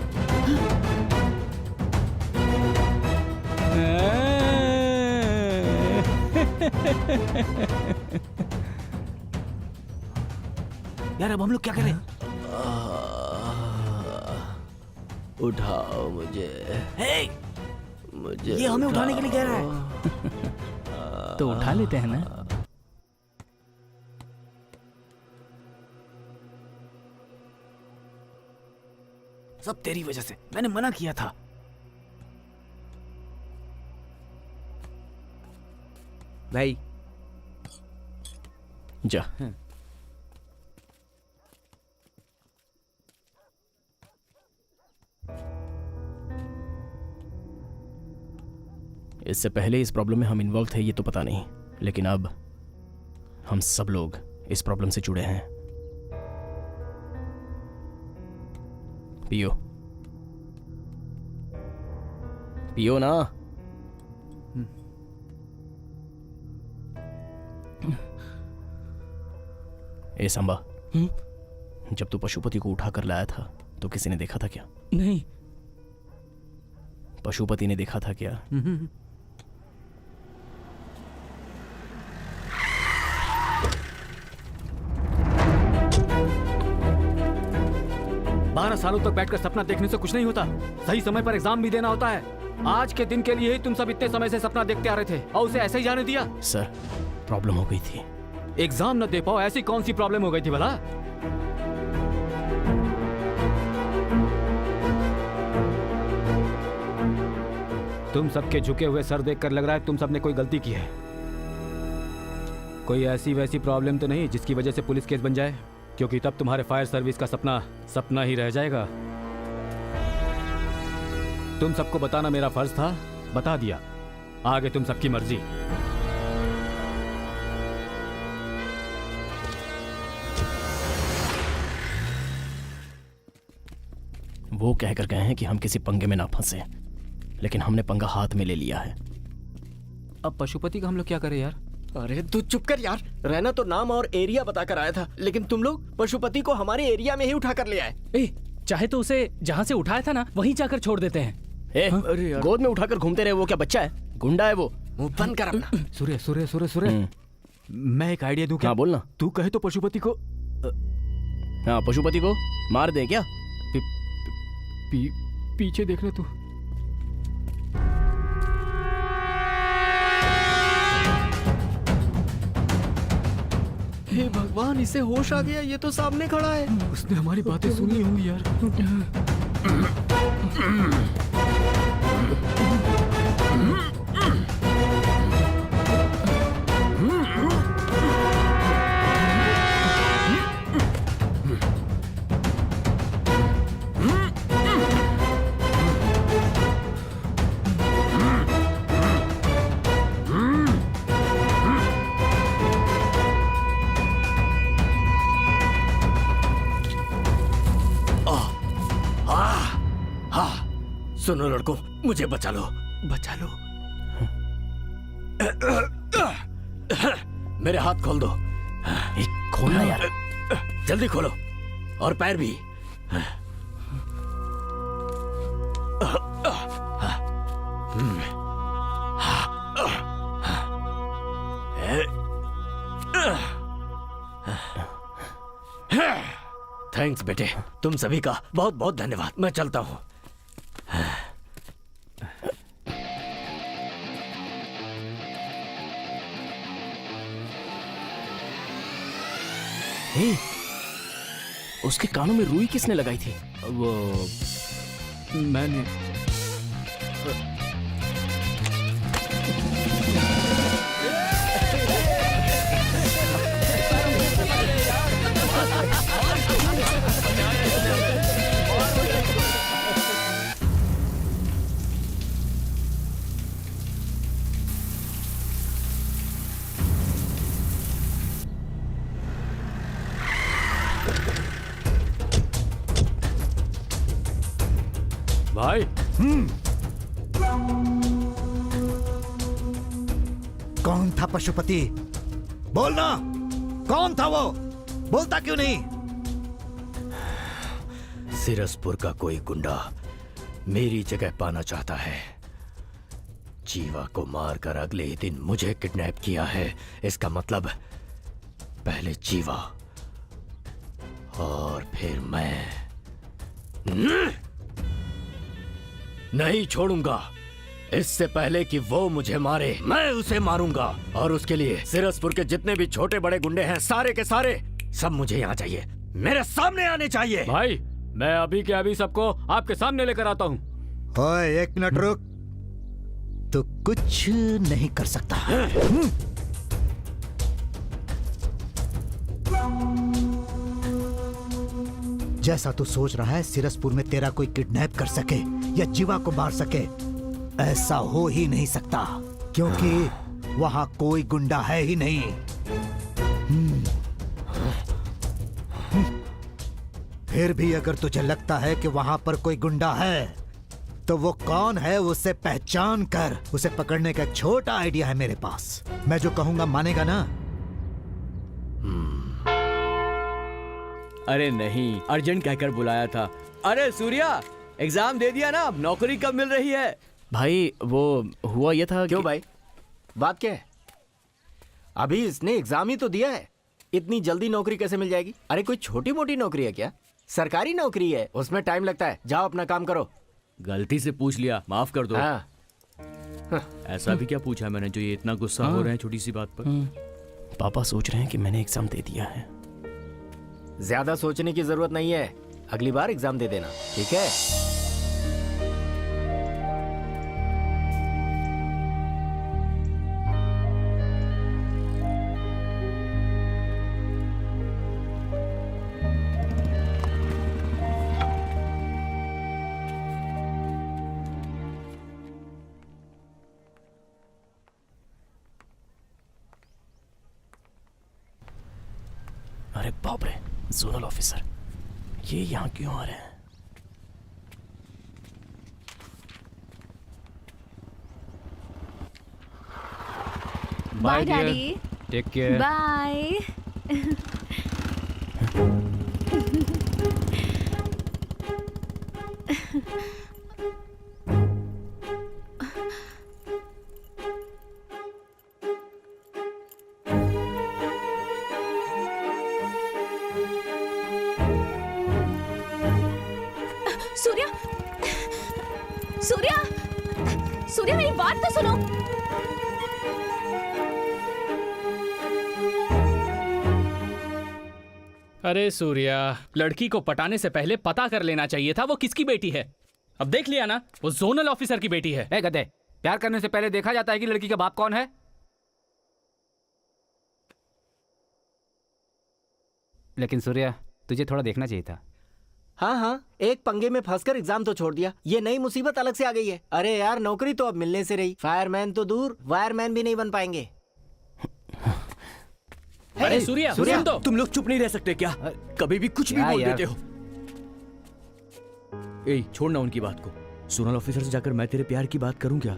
यार अब हम लोग क्या करें? उठाओ मुझे। मुझे ये हमें उठाने के लिए कह रहा है। तो उठा लेते हैं ना। सब तेरी वजह से, मैंने मना किया था। भाई जा। इससे पहले इस प्रॉब्लम में हम इन्वॉल्व थे ये तो पता नहीं, लेकिन अब हम सब लोग इस प्रॉब्लम से जुड़े हैं। पियो पियो ना। ए सांबा, जब तू पशुपति को उठा कर लाया था तो किसी ने देखा था क्या? नहीं। पशुपति ने देखा था क्या? 12 सालों तक बैठकर सपना देखने से कुछ नहीं होता। सही समय पर एग्जाम भी देना होता है। आज के दिन के लिए ही तुम सब इतने समय से सपना देखते आ रहे थे और उसे ऐसे ही जाने दिया। सर, प्रॉब्लम हो गई थी। एग्जाम न दे पाओ, ऐसी कौन सी प्रॉब्लम हो गई थी भला? तुम सबके झुके हुए सर देखकर लग रहा है तुम सबने कोई गलती की है। कोई ऐसी वैसी प्रॉब्लम तो नहीं जिसकी वजह से पुलिस केस बन जाए, क्योंकि तब तुम्हारे फायर सर्विस का सपना सपना ही रह जाएगा। तुम सबको बताना मेरा फर्ज था, बता दिया। आगे तुम सबकी मर्जी। वो कहकर गए हैं कि हम किसी पंगे में ना फंसे, लेकिन हमने पंगा हाथ में ले लिया है। अब पशुपति का हम लोग क्या करें यार? अरे तू चुप कर यार। रहना तो नाम और एरिया बताकर आया था, लेकिन तुम लोग पशुपति को हमारे एरिया में ही उठा कर ले आए। चाहे तो उसे जहाँ से उठाया था ना वहीं जाकर छोड़ देते हैं। अरे यार, गोद में उठाकर घूमते रहे। वो क्या बच्चा है? गुंडा है वो। मुंह बंद कर अपना। सूर्य सूर्य सूर्य सूर्य, मैं एक आइडिया दूं क्या? हाँ बोलना। तू कहे तो पशुपति को हाँ, पशुपति को मार दे क्या? पीछे देखना तू। हे भगवान, इसे होश आ गया। ये तो सामने खड़ा है। उसने हमारी बातें सुनी होंगी यार। सुनो लड़कों, मुझे बचा लो। बचा लो। मेरे हाथ खोल दो। खोलना यार, जल्दी खोलो। और पैर भी। थैंक्स बेटे, तुम सभी का बहुत बहुत धन्यवाद। मैं चलता हूँ। उसके कानों में रुई किसने लगाई थी? वो मैंने। भाई। कौन था पशुपति? बोलना, कौन था वो? बोलता क्यों नहीं? सिरसपुर का कोई गुंडा मेरी जगह पाना चाहता है। जीवा को मारकर अगले ही दिन मुझे किडनैप किया है। इसका मतलब पहले जीवा और फिर मैं। नहीं छोड़ूंगा। इससे पहले कि वो मुझे मारे, मैं उसे मारूंगा। और उसके लिए सिरसपुर के जितने भी छोटे बड़े गुंडे हैं, सारे के सारे सब मुझे यहाँ चाहिए, मेरे सामने आने चाहिए। भाई मैं अभी के अभी सबको आपके सामने लेकर आता हूँ। ओए, एक मिनट रुक। तो कुछ नहीं कर सकता। जैसा तू सोच रहा है सिरसपुर में तेरा कोई किडनैप कर सके या जीवा को मार सके, ऐसा हो ही नहीं सकता, क्योंकि वहां कोई गुंडा है ही नहीं। फिर भी अगर तुझे लगता है कि वहां पर कोई गुंडा है, तो वो कौन है उसे पहचान कर उसे पकड़ने का एक छोटा आइडिया है मेरे पास। मैं जो कहूंगा मानेगा ना? अरे नहीं, अर्जेंट कहकर बुलाया था। अरे सूर्या, एग्जाम दे दिया ना, अब नौकरी कब मिल रही है? भाई वो हुआ ये था। क्यों भाई, बात क्या है? अभी इसने एग्जाम ही तो दिया है, इतनी जल्दी नौकरी कैसे मिल जाएगी? अरे कोई छोटी मोटी नौकरी है क्या? सरकारी नौकरी है, उसमें टाइम लगता है। जाओ अपना काम करो। गलती से पूछ लिया, माफ कर दो। हाँ। ऐसा भी क्या पूछा मैंने जो ये इतना गुस्सा हो रहे हैं छोटी सी बात पर? पापा सोच रहे हैं कि मैंने एग्जाम दे दिया है। ज्यादा सोचने की जरूरत नहीं है, अगली बार एग्जाम दे देना, ठीक है? अरे बाप रे, जोनल ऑफिसर, ये यहाँ क्यों आ रहे हैं? Bye daddy. Take care. Bye. Surya, Surya, Surya मेरी बात तो सुनो। अरे सूर्या, लड़की को पटाने से पहले पता कर लेना चाहिए था वो किसकी बेटी है। अब देख लिया ना, वो जोनल ऑफिसर की बेटी है। ए गधे, प्यार करने से पहले देखा जाता है कि लड़की का बाप कौन है? लेकिन सूर्या, तुझे थोड़ा देखना चाहिए था। हाँ हाँ, एक पंगे में फंसकर एग्जाम तो छोड़ दिया, ये नई मुसीबत अलग से आ गई है। अरे यार, नौकरी तो अब मिलने से रही, फायरमैन तो दूर, वायरमैन भी नहीं बन पाएंगे। अरे सूर्या, सुन तो। तुम लोग चुप नहीं रह सकते क्या? कभी भी कुछ भी बोल देते हो। ए, छोड़ना उनकी बात को। जोनल ऑफिसर से जाकर मैं तेरे प्यार की बात करूं क्या?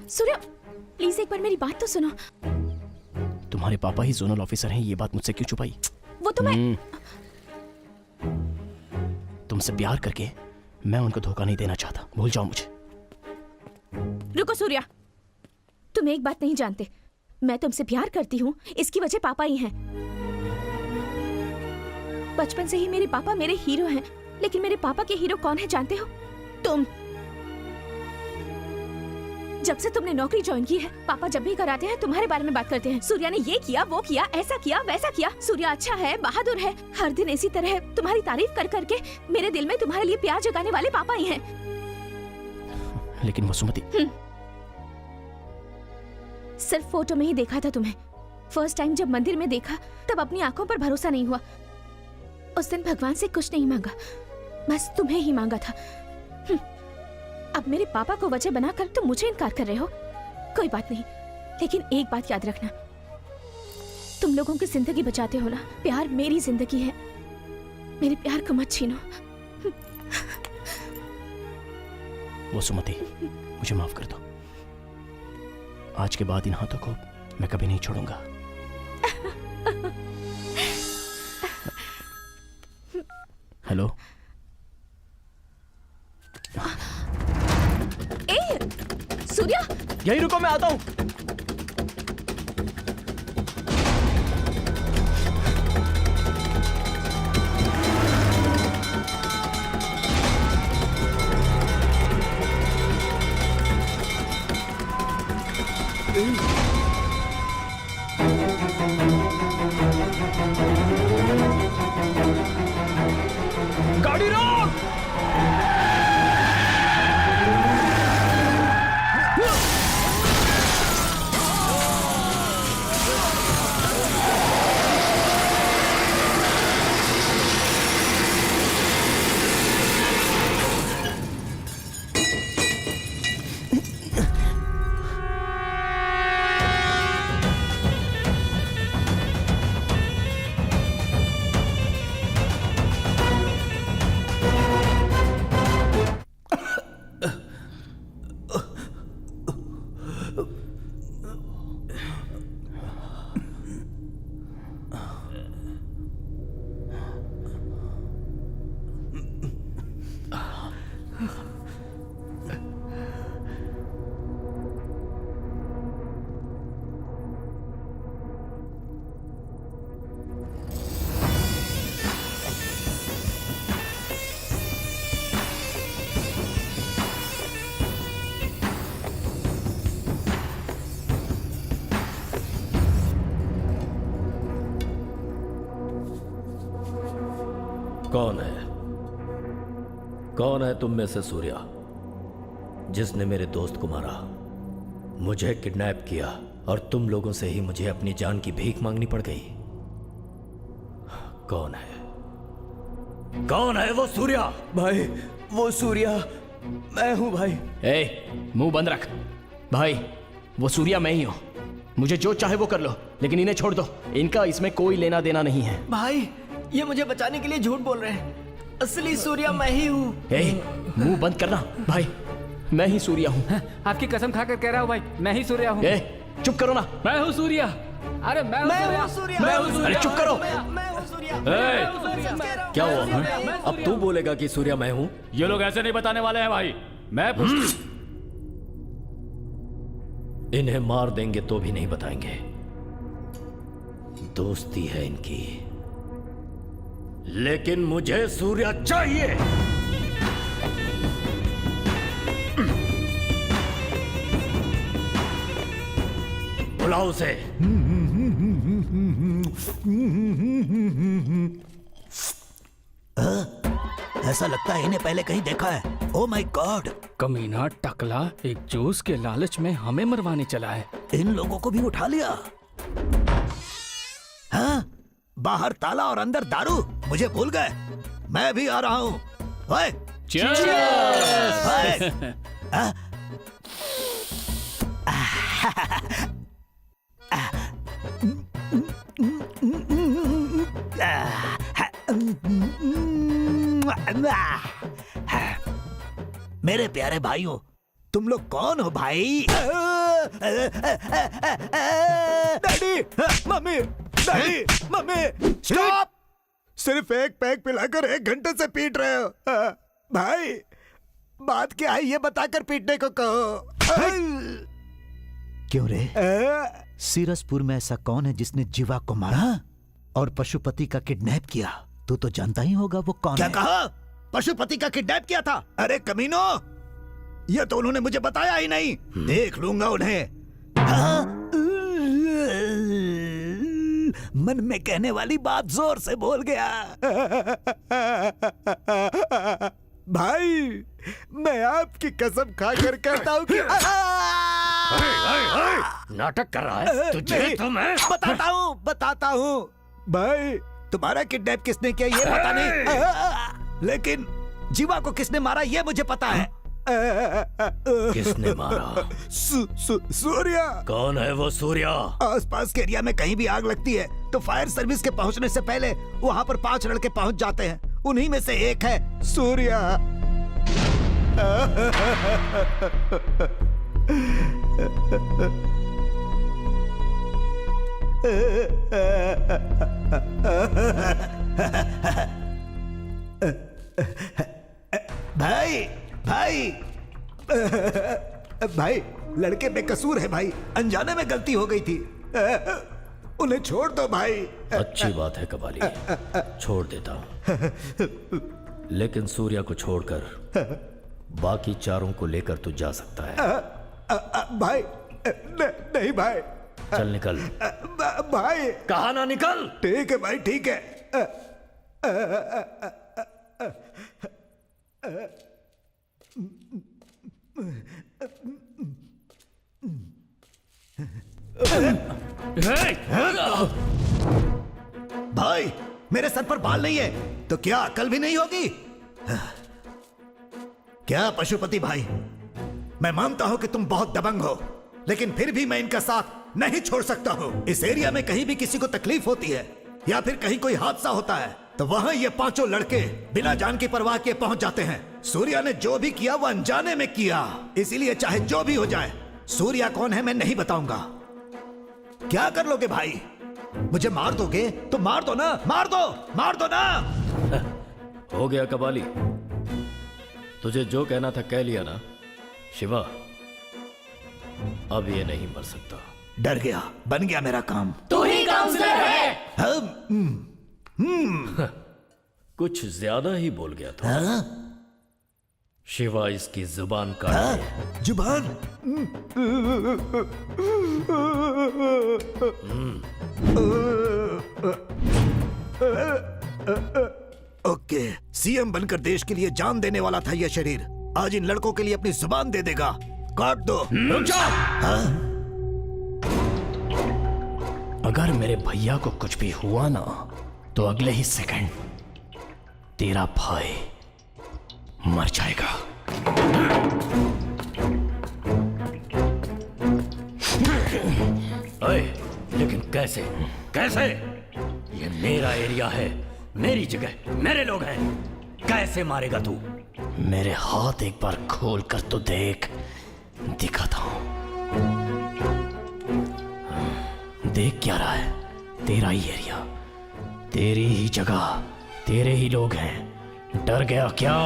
सूर्या, प्लीज एक बार मेरी बात तो सुनो। तुम्हारे पापा ही जोनल ऑफिसर हैं, ये बात मुझसे क्यों छुपाई? वो तो मैं तुमसे प्यार करके मैं उनको धोखा नहीं देना चाहता, भूल जाओ मुझे। रुको सूर्या, तुम एक बात नहीं जानते, मैं तुमसे प्यार करती हूँ, इसकी वजह पापा ही हैं। बचपन से ही मेरे पापा मेरे हीरो हैं, लेकिन मेरे पापा के हीरो कौन है जानते हो? तुम। जब से तुमने नौकरी ज्वाइन की है, पापा जब भी घर आते हैं तुम्हारे बारे में बात करते हैं। सूर्या ने ये किया, वो किया, ऐसा किया, वैसा किया। सूर्या अच्छा है, बहादुर है। हर दिन इसी तरह तुम्हारी तारीफ कर करके मेरे दिल में तुम्हारे लिए प्यार जगाने वाले पापा ही हैं। लेकिन वसुमती, सिर्फ फोटो में ही देखा था तुम्हें। फर्स्ट टाइम जब मंदिर में देखा तब अपनी आंखों पर भरोसा नहीं हुआ। उस दिन भगवान से कुछ नहीं मांगा, बस तुम्हें ही मांगा था। अब मेरे पापा को वजह बनाकर तुम मुझे इनकार कर रहे हो। कोई बात नहीं, लेकिन एक बात याद रखना, तुम लोगों की जिंदगी बचाते हो ना। प्यार मेरी जिंदगी है, मेरे प्यार को मत छीनो। वसुमती, मुझे माफ कर दो। आज के बाद इन हाथों को मैं कभी नहीं छोड़ूंगा। हेलो, सूर्या, यही रुको, मैं आता हूं। गाड़ी रोक! कौन है? कौन है तुम में से सूर्या जिसने मेरे दोस्त को मारा, मुझे किडनैप किया और तुम लोगों से ही मुझे अपनी जान की भीख मांगनी पड़ गई? कौन है? कौन है वो सूर्या? भाई, वो सूर्या मैं हूं भाई। मुंह बंद रख भाई। वो सूर्या मैं ही हूं। मुझे जो चाहे वो कर लो, लेकिन इन्हें छोड़ दो। इनका इसमें कोई लेना देना नहीं है। भाई, ये मुझे बचाने के लिए झूठ बोल रहे हैं। असली सूर्या मैं ही हूँ। मुंह बंद करना भाई, मैं ही सूर्या हूँ। आपकी कसम खाकर कह रहा हूँ भाई, मैं ही सूर्या हूँ। चुप करो ना। मैं हूँ सूर्या। अरे मैं हूँ सूर्या। मैं हूँ सूर्या। अरे चुप करो। मैं हूँ सूर्या। क्या हुआ? अब तू बोलेगा कि सूर्या मैं हूँ? ये लोग ऐसे नहीं बताने वाले हैं भाई। मैं इन्हें मार देंगे तो भी नहीं बताएंगे। दोस्ती है इनकी, लेकिन मुझे सूर्या चाहिए। बुलाओ उसे। ऐसा लगता है इन्हें पहले कहीं देखा है। Oh my God! कमीना टकला एक जूस के लालच में हमें मरवाने चला है। इन लोगों को भी उठा लिया। हाँ? बाहर ताला और अंदर दारू। मुझे भूल गए। मैं भी आ रहा हूँ। ओए! मेरे प्यारे भाइयों, तुम लोग कौन हो भाई? Daddy, mummy, daddy, mummy, stop! सिर्फ एक पैक पिलाकर 1 घंटे से पीट रहे हो। भाई, बात क्या है ये बताकर पीटने को कहो। क्यों रे? सीरसपुर में ऐसा कौन है जिसने जीवा को मारा और पशुपति का किडनैप किया? तू तो जानता ही होगा वो कौन है। क्या कहा? पशुपति का किडनैप किया था? अरे कमीनो, ये तो उन्होंने मुझे बताया ही नहीं। देख लूंगा उन्हें। हाँ? मन में कहने वाली बात जोर से बोल गया। भाई, मैं आपकी कसम खाकर कहता हूँ कि नाटक कर रहा है तुझे तो मैं बताता हूँ। भाई, तुम्हारा किडनैप किसने किया ये पता नहीं, लेकिन जीवा को किसने मारा ये मुझे पता है। किसने मारा? सूर्या। कौन है वो सूर्या? आसपास के एरिया में कहीं भी आग लगती है तो फायर सर्विस के पहुंचने से पहले वहाँ पर 5 लड़के पहुंच जाते हैं। उन्हीं में से एक है सूर्या। भाई भाई भाई, लड़के बेकसूर है भाई, अनजाने में गलती हो गई थी। उन्हें छोड़ दो भाई। अच्छी बात है कबाली, छोड़ देता हूँ, लेकिन सूर्या को छोड़कर बाकी चारों को लेकर तू जा सकता है। भाई नहीं भाई। चल निकल। भाई कहा ना निकल। ठीक है भाई, ठीक है। भाई, मेरे सर पर बाल नहीं है तो क्या अकल भी नहीं होगी? क्या पशुपति भाई, मैं मानता हूं कि तुम बहुत दबंग हो, लेकिन फिर भी मैं इनका साथ नहीं छोड़ सकता हूं। इस एरिया में कहीं भी किसी को तकलीफ होती है या फिर कहीं कोई हादसा होता है तो वहां ये 5 लड़के बिना जान की परवाह किए पहुंच जाते हैं। सूर्या ने जो भी किया वो अनजाने में किया, इसीलिए चाहे जो भी हो जाए, सूर्या कौन है मैं नहीं बताऊंगा। क्या कर लोगे भाई? मुझे मार दोगे तो मार दो ना, मार दो ना। हो गया कबाली, तुझे जो कहना था कह लिया ना। शिवा, अब ये नहीं मर सकता। डर गया, बन गया मेरा काम। तू ही काउंसलर है। कुछ ज्यादा ही बोल गया था। शिवा, इसकी जुबान काट दे। जुबान? ओके, सीएम बनकर देश के लिए जान देने वाला था यह शरीर, आज इन लड़कों के लिए अपनी जुबान दे देगा। काट दो। रुक जाओ। अगर मेरे भैया को कुछ भी हुआ ना तो अगले ही सेकंड तेरा भाई मर जाएगा। अरे, लेकिन कैसे? कैसे? ये मेरा एरिया है, मेरी जगह, मेरे लोग हैं, कैसे मारेगा तू? मेरे हाथ एक बार खोल कर तो देख, दिखाता हूं। देख क्या रहा है? तेरा ही एरिया, तेरी ही जगह, तेरे ही लोग हैं। डर गया क्या?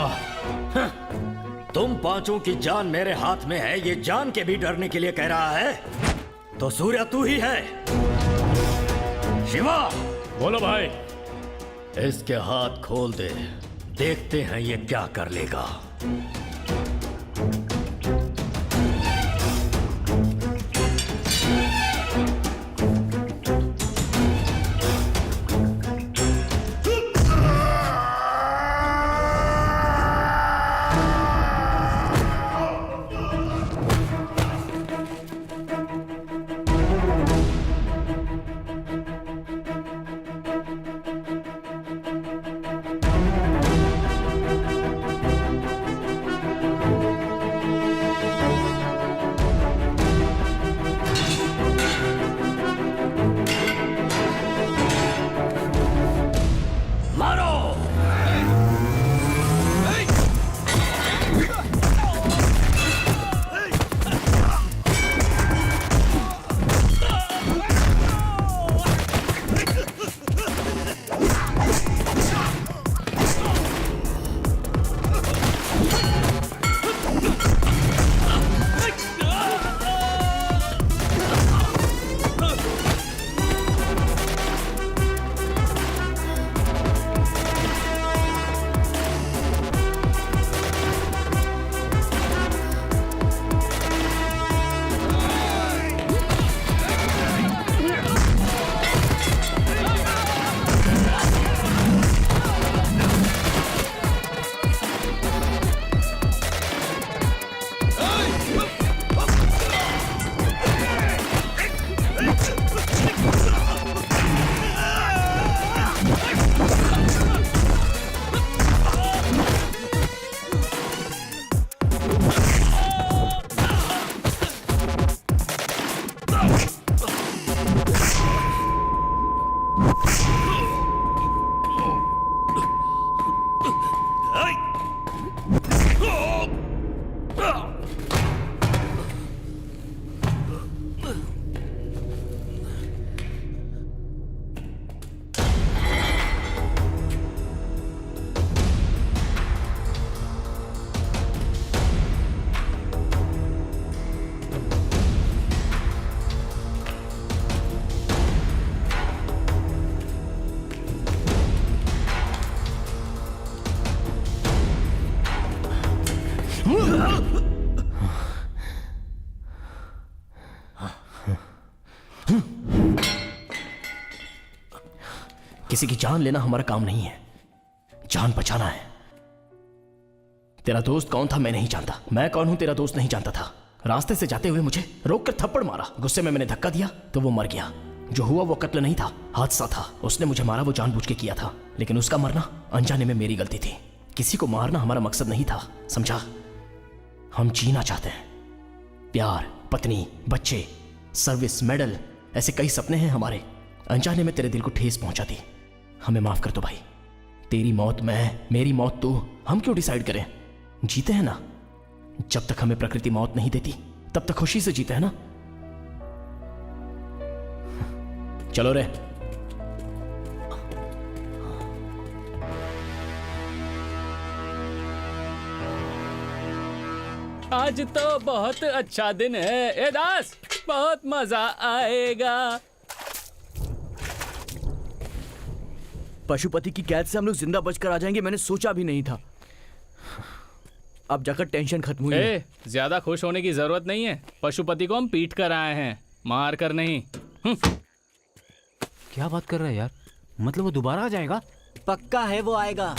तुम 5 की जान मेरे हाथ में है, ये जान के भी डरने के लिए कह रहा है? तो सूर्या तू ही है। शिवा, बोलो भाई। इसके हाथ खोल दे, देखते हैं ये क्या कर लेगा। किसी की जान लेना हमारा काम नहीं है, जान बचाना है। तेरा दोस्त कौन था मैं नहीं जानता, मैं कौन हूं तेरा दोस्त नहीं जानता था। रास्ते से जाते हुए मुझे रोक कर थप्पड़ मारा, गुस्से में मैंने धक्का दिया तो वो मर गया। जो हुआ वो कत्ल नहीं था, हादसा था। उसने मुझे मारा वो जानबूझ के किया था, लेकिन उसका मरना अनजाने में मेरी गलती थी। किसी को मारना हमारा मकसद नहीं था, समझा? हम जीना चाहते हैं, प्यार, पत्नी, बच्चे, सर्विस, मेडल, ऐसे कई सपने हैं हमारे। अनजाने में तेरे दिल को ठेस पहुंचा दी, हमें माफ कर दो भाई। तेरी मौत मैं, मेरी मौत तू, हम क्यों डिसाइड करें? जीते हैं ना, जब तक हमें प्रकृति मौत नहीं देती तब तक खुशी से जीते हैं ना। चलो रे। आज तो बहुत अच्छा दिन है ए दास, बहुत मजा आएगा। पशुपति की कैद से हम लोग जिंदा बचकर आ जाएंगे, मैंने सोचा भी नहीं था। अब जाकर टेंशन खत्म हुई है। ज्यादा खुश होने की जरूरत नहीं है, पशुपति को हम पीट कर आए हैं, मार कर नहीं। क्या बात कर रहा है यार? मतलब वो दोबारा आ जाएगा? पक्का है वो आएगा।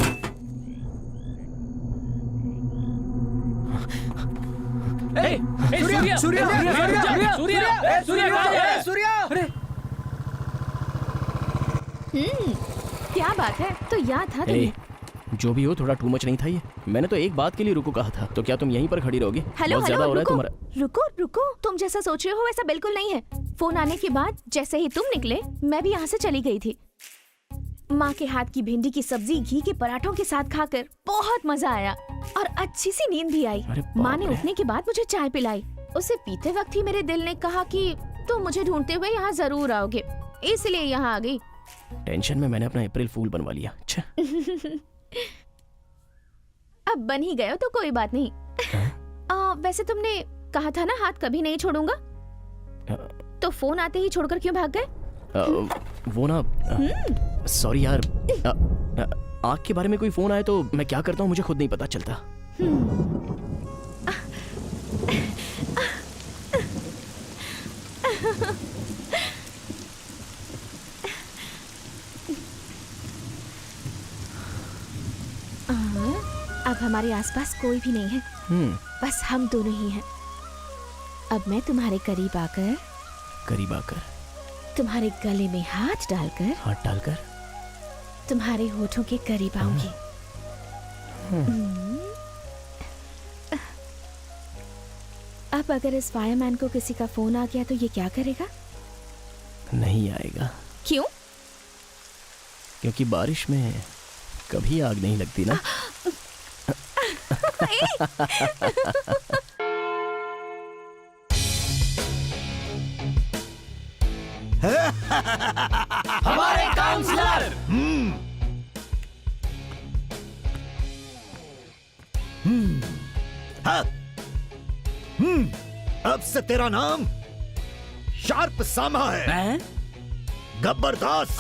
सूर्या, सूर्या, सूर्या, सूर्या, सूर्या, सूर्या। क्या बात है, तो याद था तुम्हें। जो भी हो, थोड़ा टू मच नहीं था ये? मैंने तो एक बात के लिए रुको कहा था, तो क्या तुम यहीं पर खड़ी रहोगे? हेलो बहुत ज्यादा हेलो, हो रहा है रुको तुम्हारा। रुको रुको, तुम जैसा सोच रहे हो वैसा बिल्कुल नहीं है। फोन आने के बाद जैसे ही तुम निकले मैं भी यहाँ से चली गई थी। माँ के हाथ की भिंडी की सब्जी घी के पराठों के साथ खाकर बहुत मजा आया और अच्छी सी नींद भी आई। माँ ने उठने के बाद मुझे चाय पिलाई। उसे पीते वक्त ही मेरे दिल ने कहा कि तुम मुझे ढूंढते हुए यहाँ जरूर आओगे, इसलिए यहाँ आ गई। टेंशन में मैंने अपना अप्रैल फूल बनवा लिया। अच्छा अब बन ही गए हो तो कोई बात नहीं। वैसे तुमने कहा था ना हाथ कभी नहीं छोड़ूंगा, तो फोन आते ही छोड़कर क्यों भाग गए? वो ना, सॉरी यार, आग के बारे में कोई फोन आए तो मैं क्या करता हूँ मुझे खुद नहीं पता चलता। अब हमारे आसपास कोई भी नहीं है, बस हम दोनों ही हैं। अब मैं तुम्हारे करीब आकर तुम्हारे गले में हाथ डालकर तुम्हारे होठों के करीब आऊंगी। अब अगर इस फायरमैन को किसी का फोन आ गया तो ये क्या करेगा? नहीं आएगा। क्यों? क्योंकि बारिश में कभी आग नहीं लगती ना। हमारे काउंसलर। अब से तेरा नाम शार्प सामा है, गब्बर दास,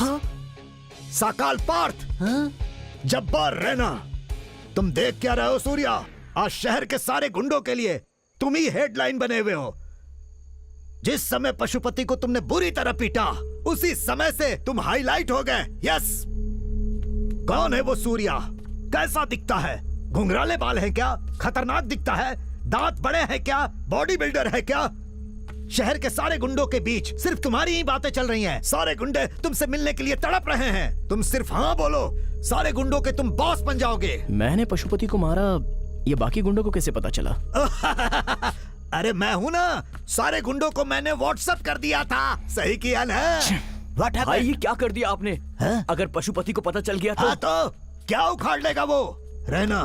साकाल पार्थ, जब्बार रैना। तुम देख क्या रहे हो सूर्या? आज शहर के सारे गुंडों के लिए तुम ही हेडलाइन बने हुए हो। जिस समय पशुपति को तुमने बुरी तरह पीटा, उसी समय से तुम हाईलाइट हो गए। यस। कौन है वो सूर्या? कैसा दिखता है? घुंघराले बाल हैं क्या? खतरनाक दिखता है? दांत बड़े हैं क्या? बॉडी बिल्डर है क्या? शहर के सारे गुंडों के बीच सिर्फ तुम्हारी ही बातें चल रही हैं। सारे गुंडे तुमसे मिलने के लिए तड़प रहे हैं। तुम सिर्फ हाँ बोलो, सारे गुंडों के तुम बॉस बन जाओगे। मैंने पशुपति को मारा, ये बाकी गुंडों को कैसे पता चला? अरे मैं हूं ना, सारे गुंडों को मैंने व्हाट्सएप कर दिया था। सही किया ना? भाई ये क्या कर दिया आपने? अगर पशुपति को पता चल गया तो? हाँ तो क्या उखाड़ लेगा वो? रहना,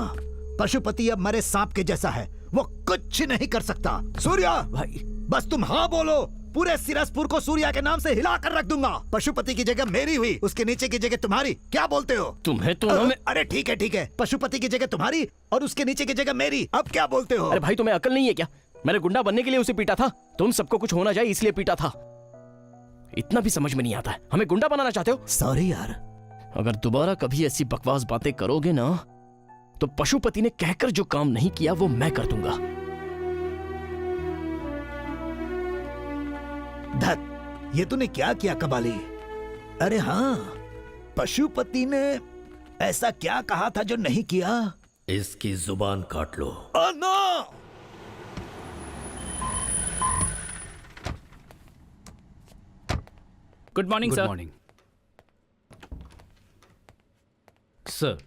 पशुपति अब मरे सांप के जैसा है, वो कुछ नहीं कर सकता। सूर्या भाई बस तुम हाँ बोलो, पूरे सिरसपुर को सूर्या के नाम से हिला कर रख दूंगा। पशुपति की जगह मेरी हुई, उसके नीचे की जगह तुम्हारी। क्या बोलते हो? तुम्हें तो अरे ठीक है, पशुपति की जगह तुम्हारी और उसके नीचे की जगह मेरी। अब क्या बोलते हो? अरे भाई तुम्हें अकल नहीं है क्या? मैंने गुंडा बनने के लिए उसे पीटा था, तुम सबको कुछ होना जाए इसलिए पीटा था। इतना भी समझ में नहीं आता है, हमें गुंडा बनाना चाहते हो? सॉरी यार। अगर दोबारा कभी ऐसी बकवास बातें करोगे ना, तो पशुपति ने कहकर जो काम नहीं किया वो मैं कर दूंगा। धत, ये तूने क्या किया कबाली? अरे हाँ, पशुपति ने ऐसा क्या कहा था जो नहीं किया? इसकी जुबान काट लो। No! Good morning good sir. Morning sir.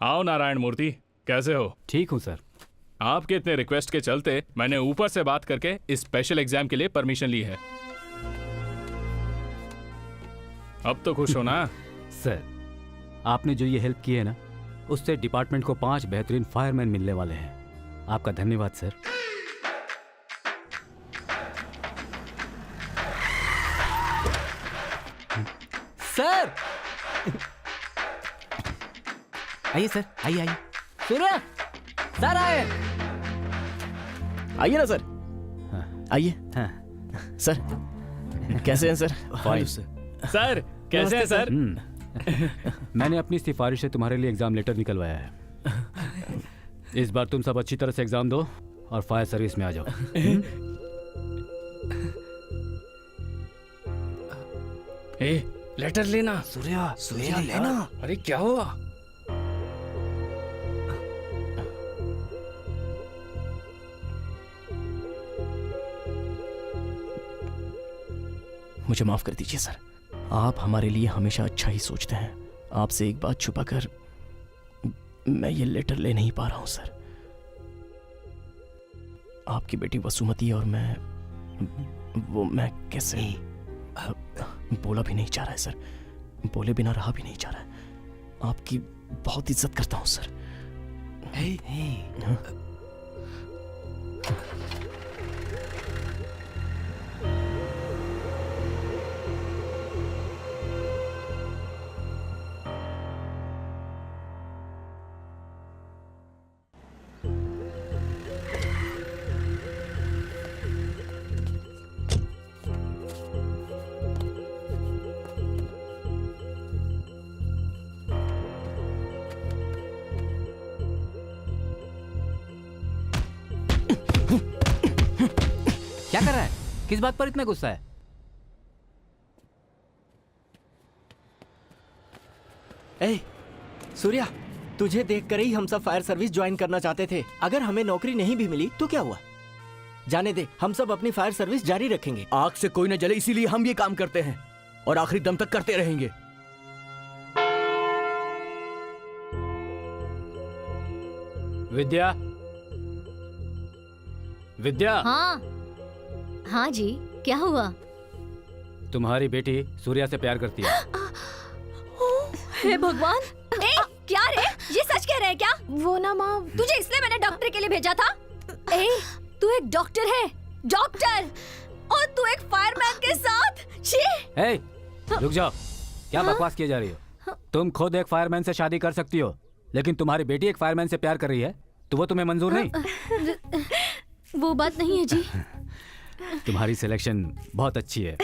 आओ नारायण मूर्ति, कैसे हो? ठीक हूँ सर। आपके इतने रिक्वेस्ट के चलते मैंने ऊपर से बात करके इस स्पेशल एग्जाम के लिए परमिशन ली है। अब तो खुश हो ना? सर, आपने जो ये हेल्प की है ना, उससे डिपार्टमेंट को 5 बेहतरीन फायरमैन मिलने वाले हैं। आपका धन्यवाद सर। सर आइए सर, आइए आइए। सूर्य सर आए। आइए ना सर, आइए। हाँ। सर कैसे हैं सर? फाइन सर कैसे हैं सर? मैंने अपनी सिफारिश से तुम्हारे लिए एग्जाम लेटर निकलवाया है। इस बार तुम सब अच्छी तरह से एग्जाम दो और फायर सर्विस में आ जाओ। ए, लेटर लेना। सूर्या लेना। अरे क्या हुआ? मुझे माफ कर दीजिए सर, आप हमारे लिए हमेशा अच्छा ही सोचते हैं। आपसे एक बात छुपाकर मैं ये लेटर ले नहीं पा रहा हूं सर। आपकी बेटी वसुमती और मैं कैसे बोला भी नहीं चाह रहा है सर, बोले बिना रहा भी नहीं चाह रहा है। आपकी बहुत इज्जत करता हूं सर। क्या कर रहा है? किस बात पर इतना गुस्सा है? ए, सूर्या, तुझे देखकर ही हम सब फायर सर्विस ज्वाइन करना चाहते थे। अगर हमें नौकरी नहीं भी मिली तो क्या हुआ? जाने दे, हम सब अपनी फायर सर्विस जारी रखेंगे। आग से कोई न जले, इसीलिए हम ये काम करते हैं और आखिरी दम तक करते रहेंगे। विद्या, विद्या। हाँ हाँ जी, क्या हुआ? तुम्हारी बेटी सूर्या से प्यार करती है। हे भगवान! ए, क्या रे? ये सच कह रहे हैं क्या? वो ना माँ, तुझे इसलिए मैंने डॉक्टर के लिए भेजा था? ए, तू एक डॉक्टर है, डॉक्टर, और तू एक फायरमैन के साथ? छी! ए, रुक जाओ। क्या बकवास किए जा रही हो? तुम खुद एक फायरमैन से शादी कर सकती हो, लेकिन तुम्हारी बेटी एक फायरमैन से प्यार कर रही है तो वो तुम्हें मंजूर नहीं? वो बात नहीं है जी। तुम्हारी सिलेक्शन बहुत अच्छी है।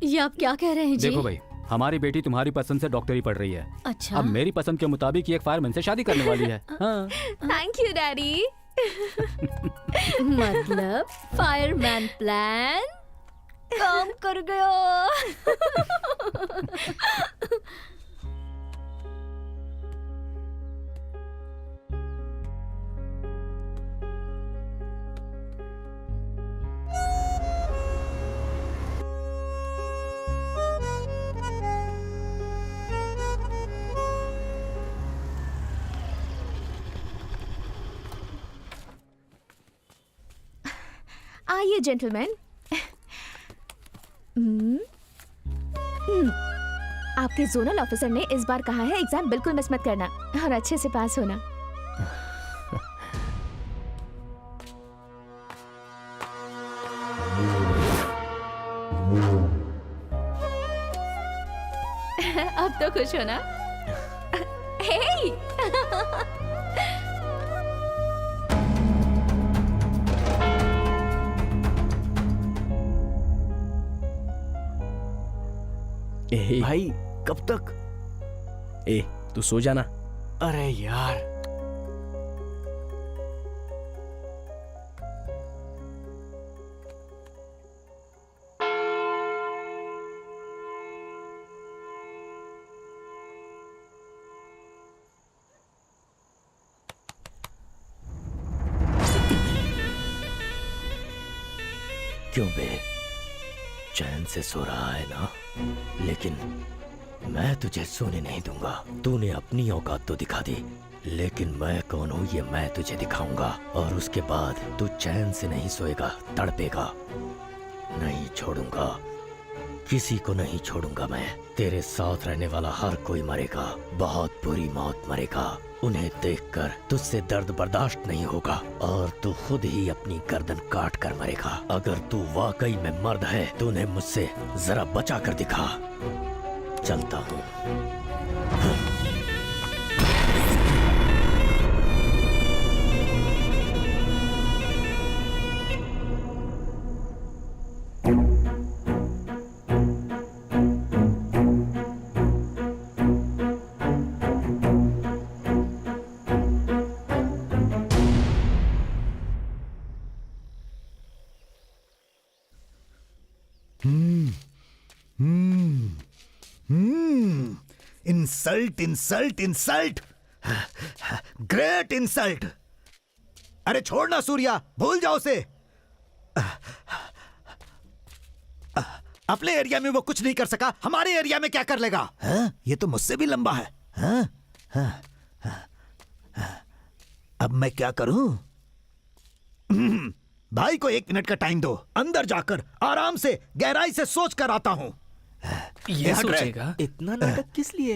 ये आप क्या कह रहे हैं जी? देखो भाई, हमारी बेटी तुम्हारी पसंद से डॉक्टरी पढ़ रही है। अच्छा। अब मेरी पसंद के मुताबिक ये एक फायरमैन से शादी करने वाली है। हाँ। Thank you daddy. मतलब फायरमैन प्लान काम कर गया। आइए जेंटलमैन। आपके जोनल ऑफिसर ने इस बार कहा है एग्जाम बिल्कुल मिस मत करना और अच्छे से पास होना। अब तो खुश हो ना? हे! भाई कब तक? ए, तू सो जाना। अरे यार, क्यों बे, चैन से सो रहा है ना? लेकिन मैं तुझे सोने नहीं दूंगा। तूने अपनी औकात तो दिखा दी, लेकिन मैं कौन हूँ ये मैं तुझे दिखाऊंगा। और उसके बाद तू चैन से नहीं सोएगा, तड़पेगा। नहीं छोड़ूंगा, किसी को नहीं छोड़ूंगा मैं। तेरे साथ रहने वाला हर कोई मरेगा, बहुत बुरी मौत मरेगा। उन्हें देखकर तुझसे दर्द बर्दाश्त नहीं होगा और तू खुद ही अपनी गर्दन काट कर मरेगा। अगर तू वाकई में मर्द है तो उन्हें मुझसे जरा बचा कर दिखा। चलता हूँ। Insult insult insult, great insult. अरे छोड़ना सूर्या, भूल जाओ उसे। अपने एरिया में वो कुछ नहीं कर सका, हमारे एरिया में क्या कर लेगा? ये तो मुझसे भी लंबा है। अब मैं क्या करूं? भाई को 1 मिनट का टाइम दो, अंदर जाकर आराम से गहराई से सोच कर आता हूं। ये सोचेगा इतना नाटक किस लिए?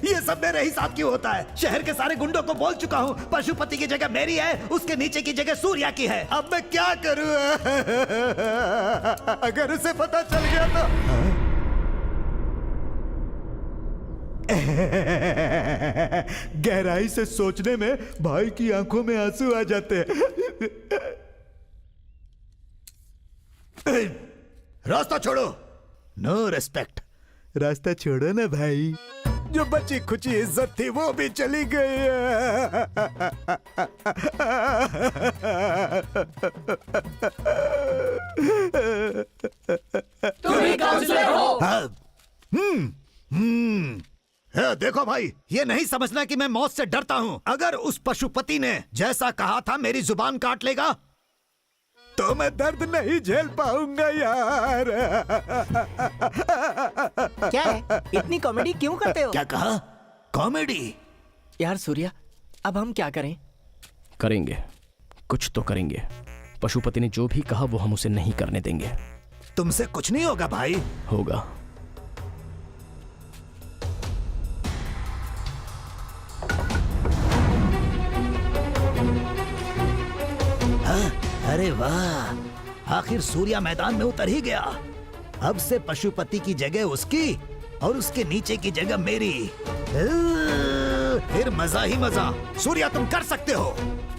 ये सब मेरे हिसाब क्यों होता है? शहर के सारे गुंडों को बोल चुका हूँ, पशुपति की जगह मेरी है, उसके नीचे की जगह सूर्या की है। अब मैं क्या करूं? अगर उसे पता चल गया तो गहराई से सोचने में भाई की आंखों में आंसू आ जाते हैं। रास्ता छोड़ो। No respect. रास्ता छोड़ो ना भाई। जो बची खुची इज्जत थी वो भी चली गई है। तुम ही काउंसलर हो। देखो भाई, ये नहीं समझना कि मैं मौत से डरता हूं। अगर उस पशुपति ने जैसा कहा था मेरी जुबान काट लेगा तो मैं दर्द नहीं झेल पाऊंगा यार। क्या है, इतनी कॉमेडी क्यों करते हो? क्या कहा? कॉमेडी? यार सूर्या, अब हम क्या करें? करेंगे, कुछ तो करेंगे। पशुपति ने जो भी कहा वो हम उसे नहीं करने देंगे। तुमसे कुछ नहीं होगा भाई। होगा। अरे वाह, आखिर सूर्या मैदान में उतर ही गया। अब से पशुपति की जगह उसकी और उसके नीचे की जगह मेरी। फिर मजा ही मजा। सूर्या, तुम कर सकते हो।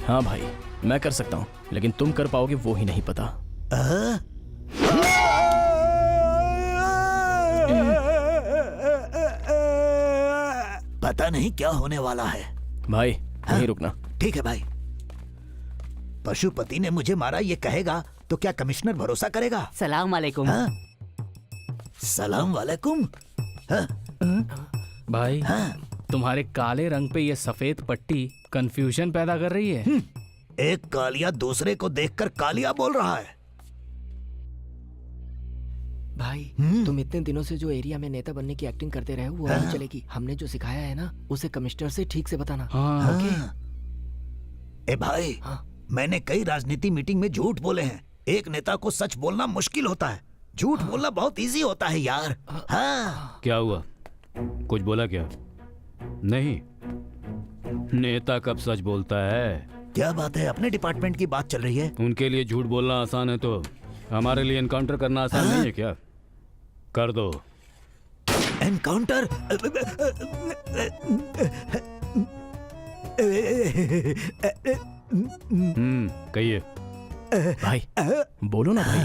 हाँ भाई, मैं कर सकता हूँ, लेकिन तुम कर पाओगे वो ही नहीं पता। पता नहीं क्या होने वाला है भाई। नहीं रुकना। ठीक है भाई। पशुपति ने मुझे मारा ये कहेगा तो क्या कमिश्नर भरोसा करेगा? सलाम वालेकुम। सलाम वालेकुम। भाई, तुम्हारे काले रंग पे ये सफेद पट्टी कंफ्यूजन पैदा कर रही है। एक कालिया दूसरे को देखकर कालिया बोल रहा है। भाई, तुम इतने दिनों से जो एरिया में नेता बनने की एक्टिंग करते रहे हो वो नहीं चलेगी। हमने जो सिखाया है ना, उसे कमिश्नर से ठीक से बताना। हाँ। ए भाई, मैंने कई राजनीति मीटिंग में झूठ बोले हैं। एक नेता को सच बोलना मुश्किल होता है, झूठ बोलना बहुत इजी होता है यार। हाँ। क्या हुआ? कुछ बोला क्या? नहीं, नेता कब सच बोलता है? क्या बात है, अपने डिपार्टमेंट की बात चल रही है। उनके लिए झूठ बोलना आसान है तो हमारे लिए एनकाउंटर करना आसान नहीं है क्या? कर दो। एनकाउंटर? कहिए। भाई बोलो ना भाई।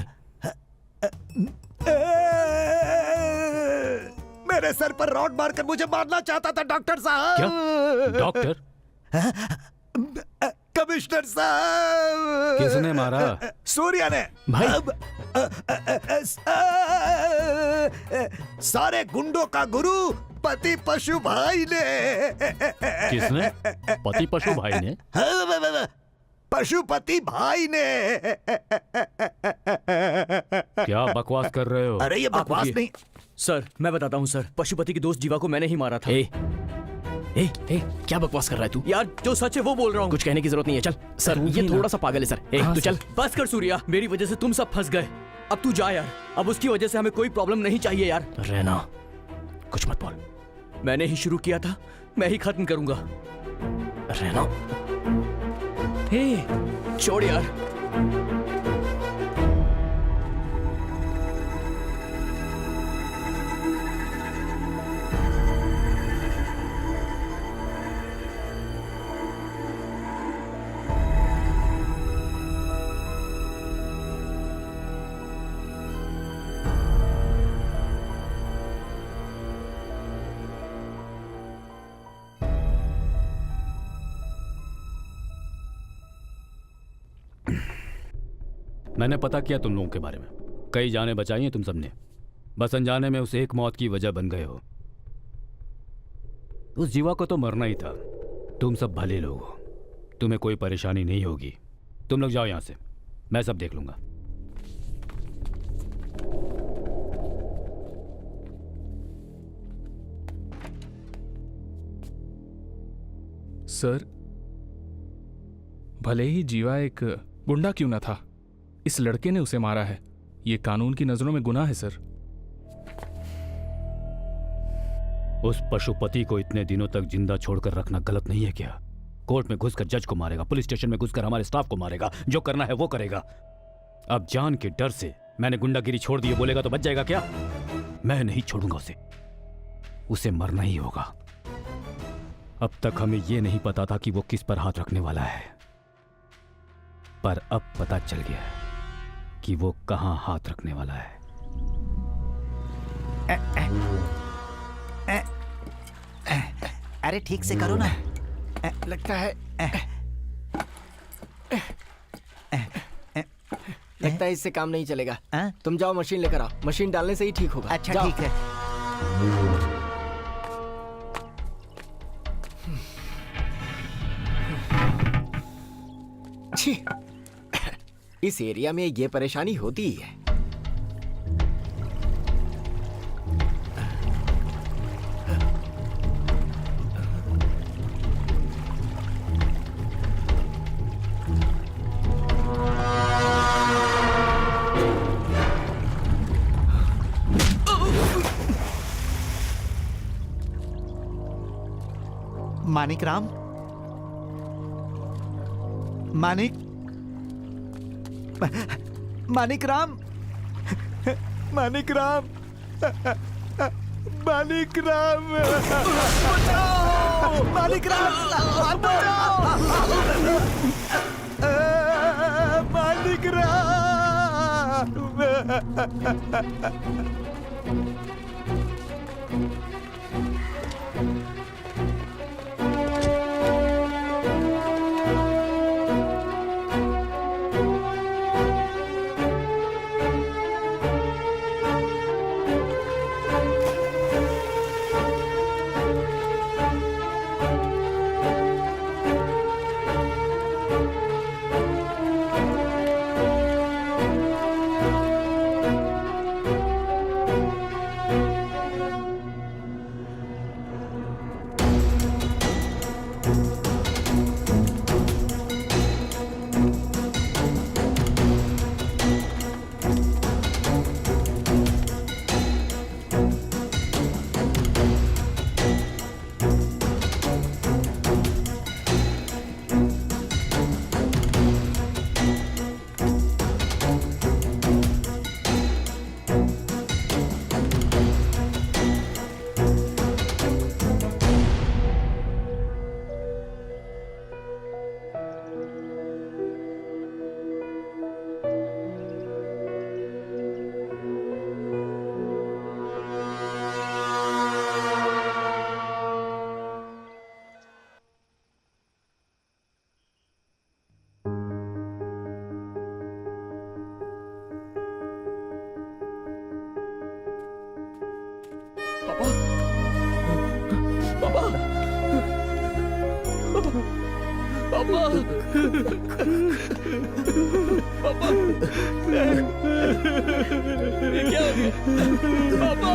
मेरे सर पर रॉड मारकर मुझे मारना चाहता था डॉक्टर साहब। क्या? डॉक्टर? कमिश्नर साहब। किसने मारा? सूर्या ने। भाई। सारे गुंडों का गुरु पति पशु भाई ने। किसने? पति पशु भाई ने? पशुपति भाई ने। क्या बकवास कर रहे हो? अरे ये बकवास नहीं। सर मैं बताता हूँ सर, पशुपति की दोस्त जीवा को मैंने ही मारा था। ए, क्या बकवास कर रहा है तू? यार जो सच है वो बोल रहा हूँ। कुछ कहने की जरूरत नहीं है, चल। सर ये थोड़ा सा पागल है सर। तू चल। बस कर सूर्या, मेरी वजह से तुम सब फंस गए। अब तू जा यार, अब उसकी वजह से हमें कोई प्रॉब्लम नहीं चाहिए यार। रहना, कुछ मत बोल। मैंने ही शुरू किया था, मैं ही खत्म करूंगा। रहना, छोड़ यार। मैंने पता किया तुम लोगों के बारे में। कई जानें बचाई हैं तुम सबने, बस अनजाने में उस एक मौत की वजह बन गए हो। उस जीवा को तो मरना ही था। तुम सब भले लोग हो, तुम्हें कोई परेशानी नहीं होगी। तुम लोग जाओ यहां से, मैं सब देख लूंगा। सर, भले ही जीवा एक गुंडा क्यों ना था, इस लड़के ने उसे मारा है। ये कानून की नजरों में गुनाह है सर। उस पशुपति को इतने दिनों तक जिंदा छोड़कर रखना गलत नहीं है क्या? कोर्ट में घुसकर जज को मारेगा, पुलिस स्टेशन में घुसकर हमारे स्टाफ को मारेगा, जो करना है वो करेगा। अब जान के डर से मैंने गुंडागिरी छोड़ दी बोलेगा तो बच जाएगा क्या? मैं नहीं छोड़ूंगा उसे मरना ही होगा। अब तक हमें यह नहीं पता था कि वो किस पर हाथ रखने वाला है, पर अब पता चल गया है कि वो कहां हाथ रखने वाला है। अरे ठीक से करो ना। लगता है इससे काम नहीं चलेगा। तुम जाओ मशीन लेकर आओ, मशीन डालने से ही ठीक होगा। अच्छा ठीक है। इस एरिया में ये परेशानी होती ही है। मानिक राम, मानिक राम, मानिक राम, मानिक राम, बचाओ! मानिक राम, बचाओ! मानिक राम! पापा पापा ये क्या हो गया पापा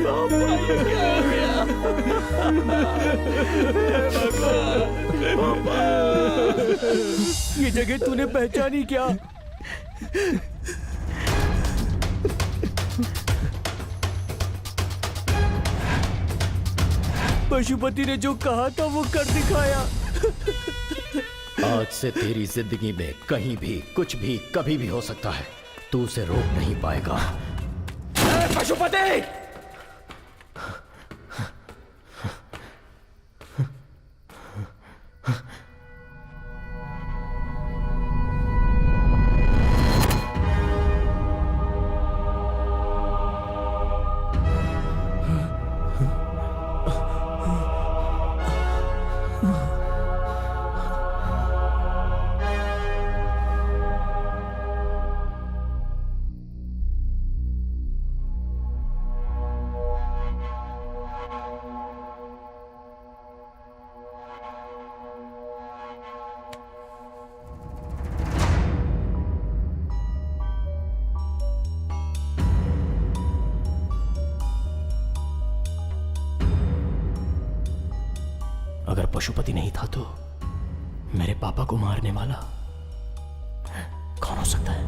पापा ये क्या हो गया पापा ये जगह तूने पहचानी क्या पशुपति ने जो कहा था वो कर दिखाया आज से तेरी जिंदगी में कहीं भी कुछ भी कभी भी हो सकता है तू उसे रोक नहीं पाएगा पशुपति अगर पशुपति नहीं था तो मेरे पापा को मारने वाला कौन हो सकता है?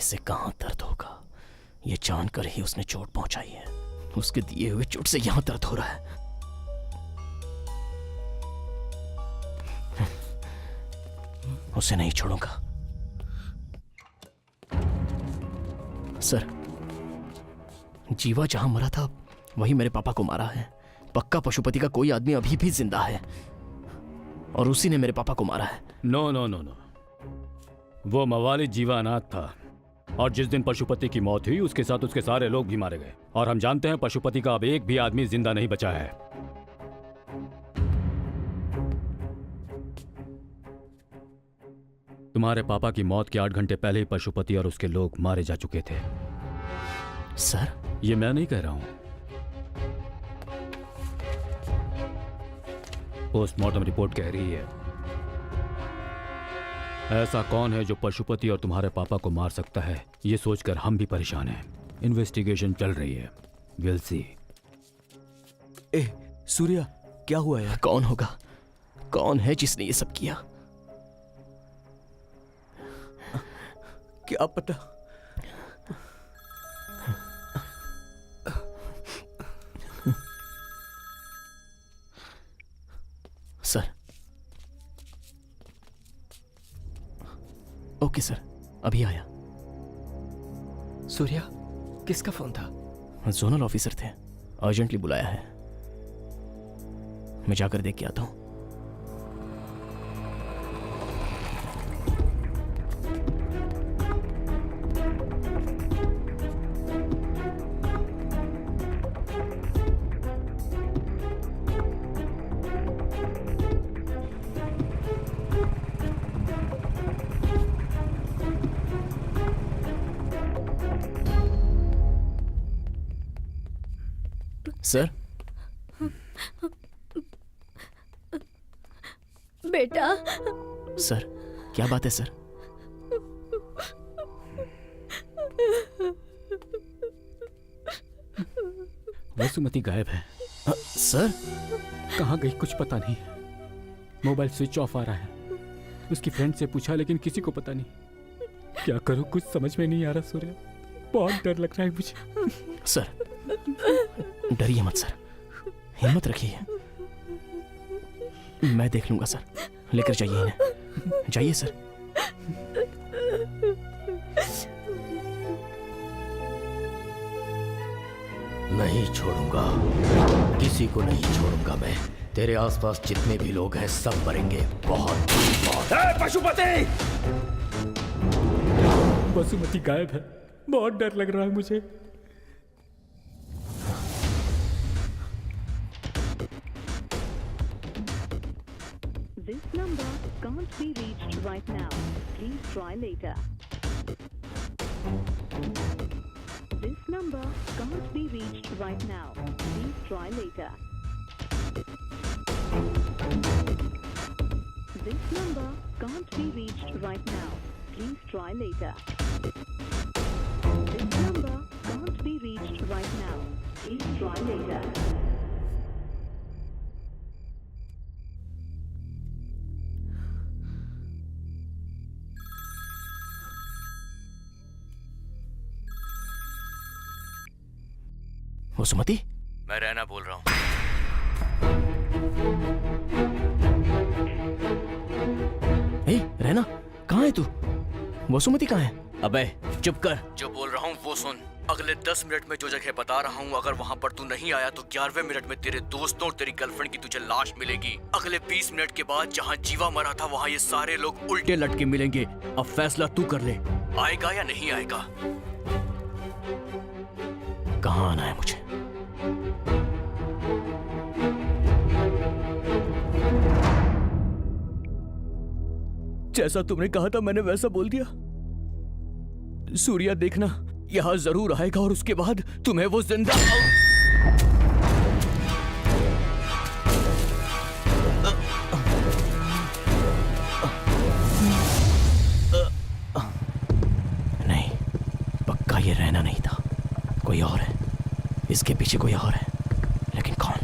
से कहां दर्द होगा ये जानकर ही उसने चोट पहुंचाई है। उसके दिए हुए चोट से यहां दर्द हो रहा है। उसे नहीं छोड़ूंगा। सर, जीवा जहां मरा था वही मेरे पापा को मारा है। पक्का पशुपति का कोई आदमी अभी भी जिंदा है और उसी ने मेरे पापा को मारा है। नो नो नो नो, वो मवालिद जीवा अनाथ था और जिस दिन पशुपति की मौत हुई उसके साथ उसके सारे लोग भी मारे गए। और हम जानते हैं पशुपति का अब एक भी आदमी जिंदा नहीं बचा है। तुम्हारे पापा की मौत के 8 घंटे पहले ही पशुपति और उसके लोग मारे जा चुके थे। सर, ये मैं नहीं कह रहा हूं, पोस्टमार्टम रिपोर्ट कह रही है। ऐसा कौन है जो पशुपति और तुम्हारे पापा को मार सकता है, ये सोचकर हम भी परेशान हैं। इन्वेस्टिगेशन चल रही है, विल सी। ए सूर्या, क्या हुआ यार? कौन होगा? कौन है जिसने ये सब किया? क्या पता। सर। ओके सर, अभी आया। सूर्या, किसका फोन था? जोनल ऑफिसर थे, अर्जेंटली बुलाया है। मैं जाकर देख के आता हूं। सर। बेटा। सर, क्या बात है सर? वसुमती गायब है। सर? कहाँ गई कुछ पता नहीं। मोबाइल स्विच ऑफ आ रहा है। उसकी फ्रेंड से पूछा लेकिन किसी को पता नहीं। क्या करूं, कुछ समझ में नहीं आ रहा सूर्या। बहुत डर लग रहा है मुझे। सर, डरिए मत सर, हिम्मत रखिए। मैं देख लूंगा सर। लेकर जाइए इन्हें। जाइए सर। नहीं छोड़ूंगा, किसी को नहीं छोड़ूंगा मैं। तेरे आसपास जितने भी लोग हैं सब मरेंगे। बहुत बहुत। पशुपति! वसुमती गायब है, बहुत डर लग रहा है मुझे। This number can't be reached right now. Please try later. This number can't be reached right now. Please try later. This number can't be reached right now. Please try later. This number can't be reached right now. Please try later. Vasumati? मैं रैना बोल रहा हूँ। ए, रैना, कहाँ है तू? वसुमती कहाँ है? अबे चुप कर। जो बोल रहा हूँ वो सुन। अगले 10 मिनट में जो जगह बता रहा हूँ, अगर वहाँ पर तू नहीं आया तो 11वें मिनट में तेरे दोस्तों और तेरी गर्लफ्रेंड की तुझे लाश मिलेगी। अगले 20 मिनट के बाद जहाँ जीवा मरा था वहाँ ये सारे लोग उल्टे लटके मिलेंगे। अब फैसला तू कर ले, आएगा या नहीं आएगा। कहाँ आना है मुझे? जैसा तुमने कहा था मैंने वैसा बोल दिया। सूर्या देखना, यहाँ जरूर आएगा और उसके बाद तुम्हें वो जिंदा। नहीं, पक्का ये रहना नहीं था, कोई और है। इसके पीछे कोई और है, लेकिन कौन?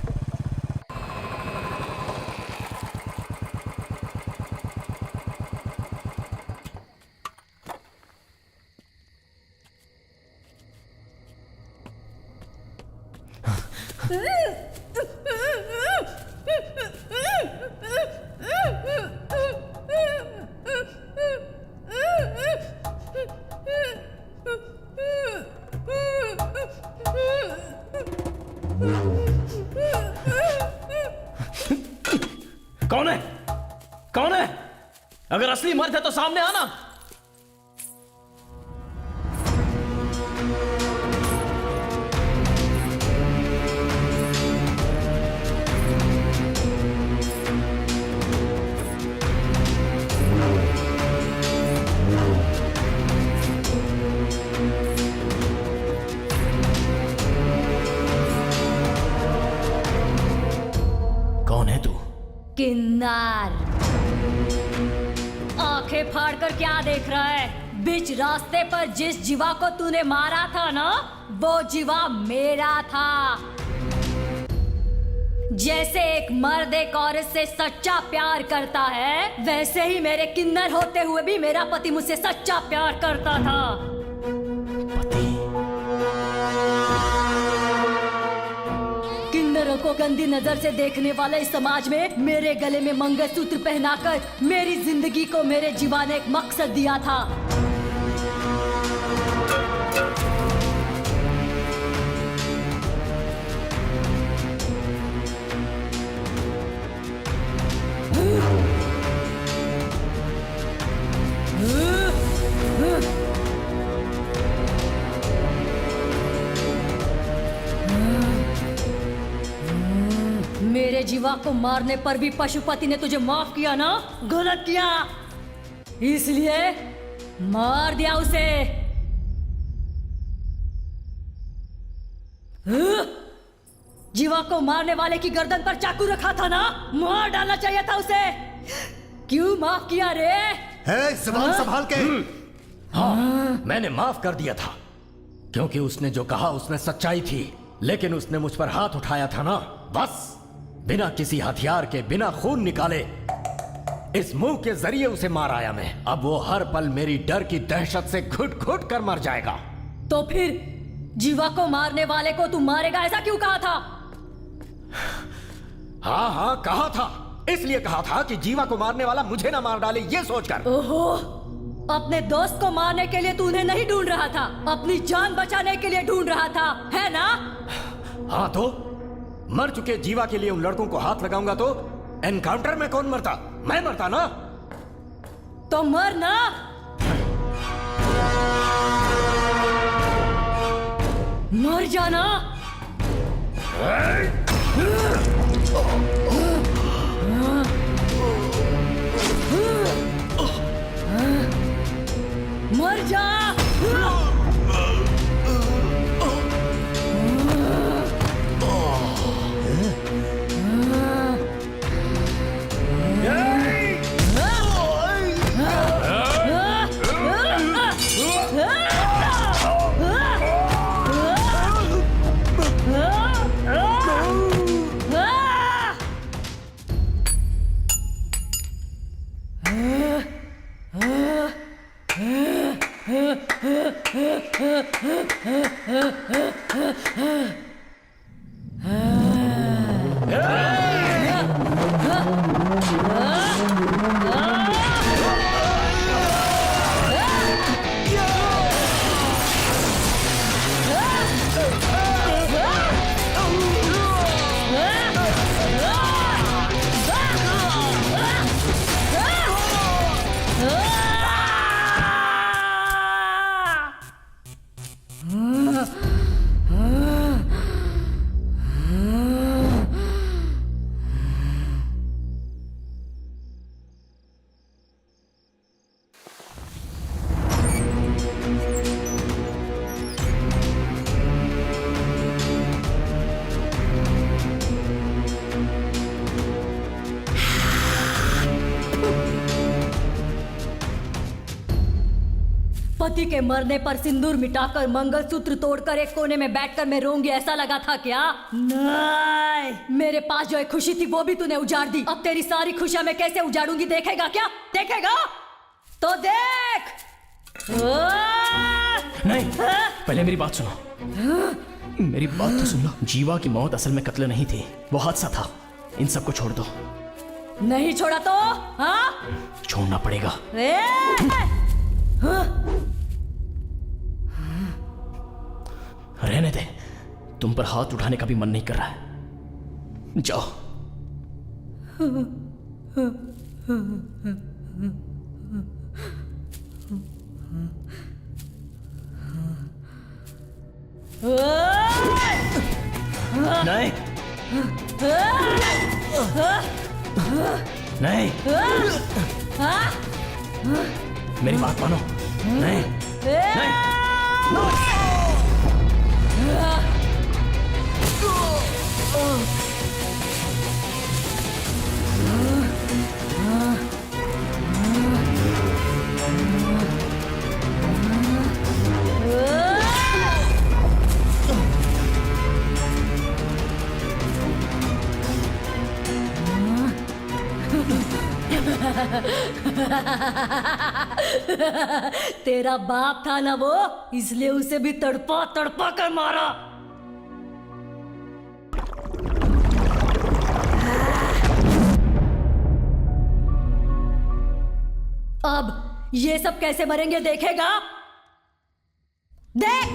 कौन है? कौन है? अगर असली मर्द है तो सामने आना। किन्नर। आंखें फाड़कर क्या देख रहा है? बीच रास्ते पर जिस जीवा को तूने मारा था ना, वो जीवा मेरा था। जैसे एक मर्द एक औरत से सच्चा प्यार करता है, वैसे ही मेरे किन्नर होते हुए भी मेरा पति मुझसे सच्चा प्यार करता था। किन्नरों को गंदी नजर से देखने वाले इस समाज में मेरे गले में मंगलसूत्र पहनाकर मेरी जिंदगी को मेरे जीवा ने एक मकसद दिया था। मेरे जीवा को मारने पर भी पशुपति ने तुझे माफ किया ना? गलत किया, इसलिए मार दिया उसे। जीवा को मारने वाले की गर्दन पर चाकू रखा था ना? मार डालना चाहिए था उसे। क्यों माफ किया रे? ज़ुबान संभाल के। हाँ, मैंने माफ कर दिया था क्योंकि उसने जो कहा उसमें सच्चाई थी, लेकिन उसने मुझ पर हाथ उठाया था ना, बस बिना किसी हथियार के, बिना खून निकाले, इस मुंह के जरिए उसे मार आया मैं। अब वो हर पल मेरी डर की दहशत से घुट घुट कर मर जाएगा। तो फिर जीवा को मारने वाले को तू मारेगा ऐसा क्यों कहा था? हाँ हाँ कहा था, इसलिए कहा था कि जीवा को मारने वाला मुझे ना मार डाले, ये सोचकर। ओहो, अपने दोस्त को मारने के लिए तू उन्हें नहीं ढूंढ रहा था, अपनी जान बचाने के लिए ढूंढ रहा था, है ना? हाँ, तो मर चुके जीवा के लिए उन लड़कों को हाथ लगाऊंगा तो एनकाउंटर में कौन मरता? मैं मरता ना। तो मर ना। मर जाना। मर जा। पति के मरने पर सिंदूर मिटाकर मंगलसूत्र तोड़कर एक कोने में बैठकर मैं रोऊंगी ऐसा लगा था क्या? नहीं, मेरे पास जो एक खुशी थी वो भी तूने उजाड़ दी। अब तेरी सारी खुशियां मैं कैसे उजाड़ूंगी देखेगा क्या? देखेगा तो देख। नहीं, पहले मेरी बात सुनो। मेरी बात तो सुन लो। जीवा की मौत असल में कत्ल नहीं थी, वो हादसा था। इन सबको छोड़ दो। नहीं छोड़ा तो? हाँ, छोड़ना पड़ेगा। रहने दे, तुम पर हाथ उठाने का भी मन नहीं कर रहा है। जाओ। नहीं, नहीं, मेरी बात मानो। नहीं, नहीं। तेरा बाप था ना वो, इसलिए उसे भी तड़पा तड़पा कर मारा। अब ये सब कैसे मरेंगे देखेगा? देख।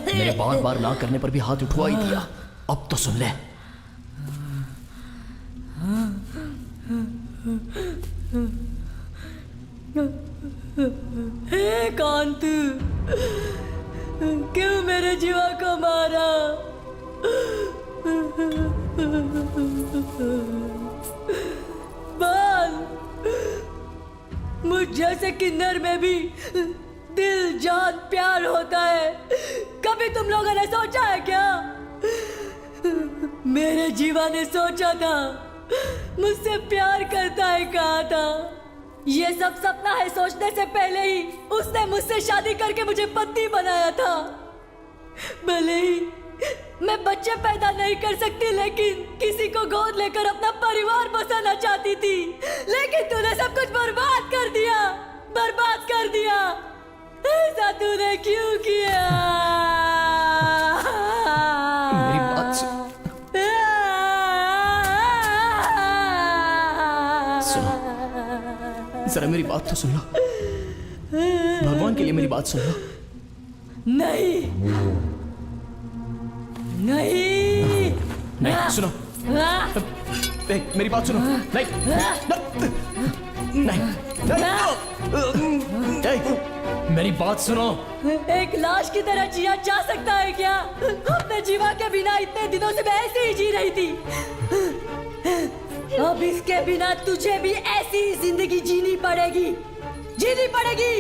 मेरे बार बार ना करने पर भी हाथ उठवा ही दिया। अब तो सुन ले। हे कांत, क्यों मेरे जीवा को मारा? बाल, मुझ जैसे किन्नर में भी दिल जान प्यार होता है। कभी तुम लोगों ने सोचा है क्या? मेरे जीवा ने सोचा था, मुझसे प्यार करता है कहा था। ये सब सपना है सोचने से पहले ही उसने मुझसे शादी करके मुझे पत्नी बनाया था। भले ही मैं बच्चे पैदा नहीं कर सकती, लेकिन किसी को गोद लेकर अपना परिवार बसाना चाहती थी। लेकिन तूने सब कुछ बर्बाद कर दिया, बर्बाद कर दिया। ऐसा तूने क्यों किया? मेरी बात सुनो। जरा मेरी बात तो सुन लो। भगवान के लिए मेरी बात सुन लो। नहीं नहीं नहीं, सुनो। मेरी बात सुनो। नहीं नहीं, मेरी बात सुनो। एक लाश की तरह जिया जा सकता है क्या? अपने जीवा के बिना इतने दिनों से मैं ऐसे ही जी रही थी। अब इसके बिना तुझे भी ऐसी ही जिंदगी जीनी पड़ेगी, जीनी पड़ेगी।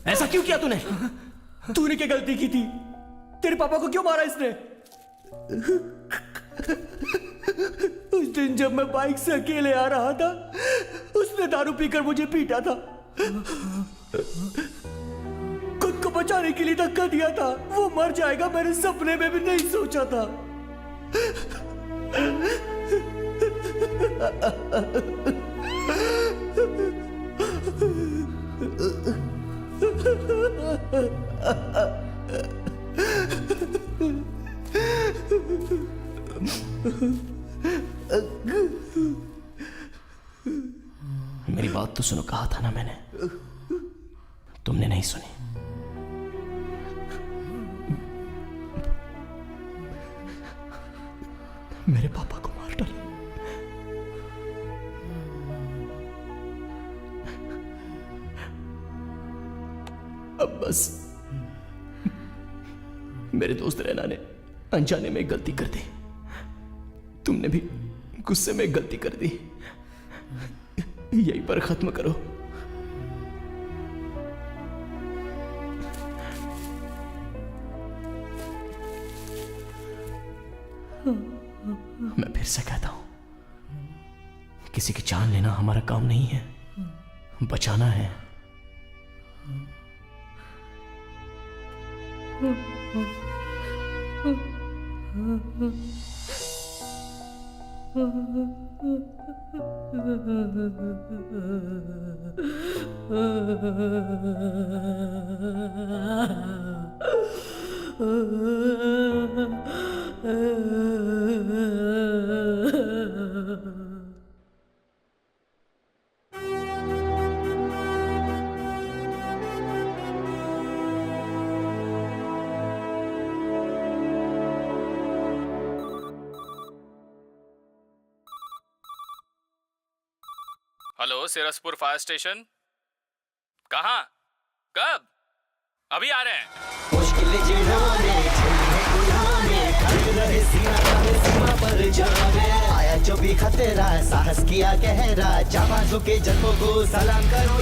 ऐसा क्यों किया तूने? तूने क्या गलती की थी? तेरे पापा को क्यों मारा इसने? उस दिन जब मैं बाइक से अकेले आ रहा था, उसने दारू पीकर मुझे पीटा था। खुद को बचाने के लिए धक्का दिया था। वो मर जाएगा मैंने सपने में भी नहीं सोचा था। मेरी बात तो सुनो, कहा था ना मैंने, तुमने नहीं सुनी। मेरे पापा को मार डाला। अब बस मेरे दोस्त रैना ने अनजाने में गलती कर दी। तुमने भी गुस्से में गलती कर दी। यहीं पर खत्म करो। मैं फिर से कहता हूं, किसी की जान लेना हमारा काम नहीं है, बचाना है। Hello, Siraspur fire station. कहाँ? कब? अभी आ रहे हैं। आया जो भी खतरा, साहस किया गहरा, जाबाजों के जज्बों को सलाम करो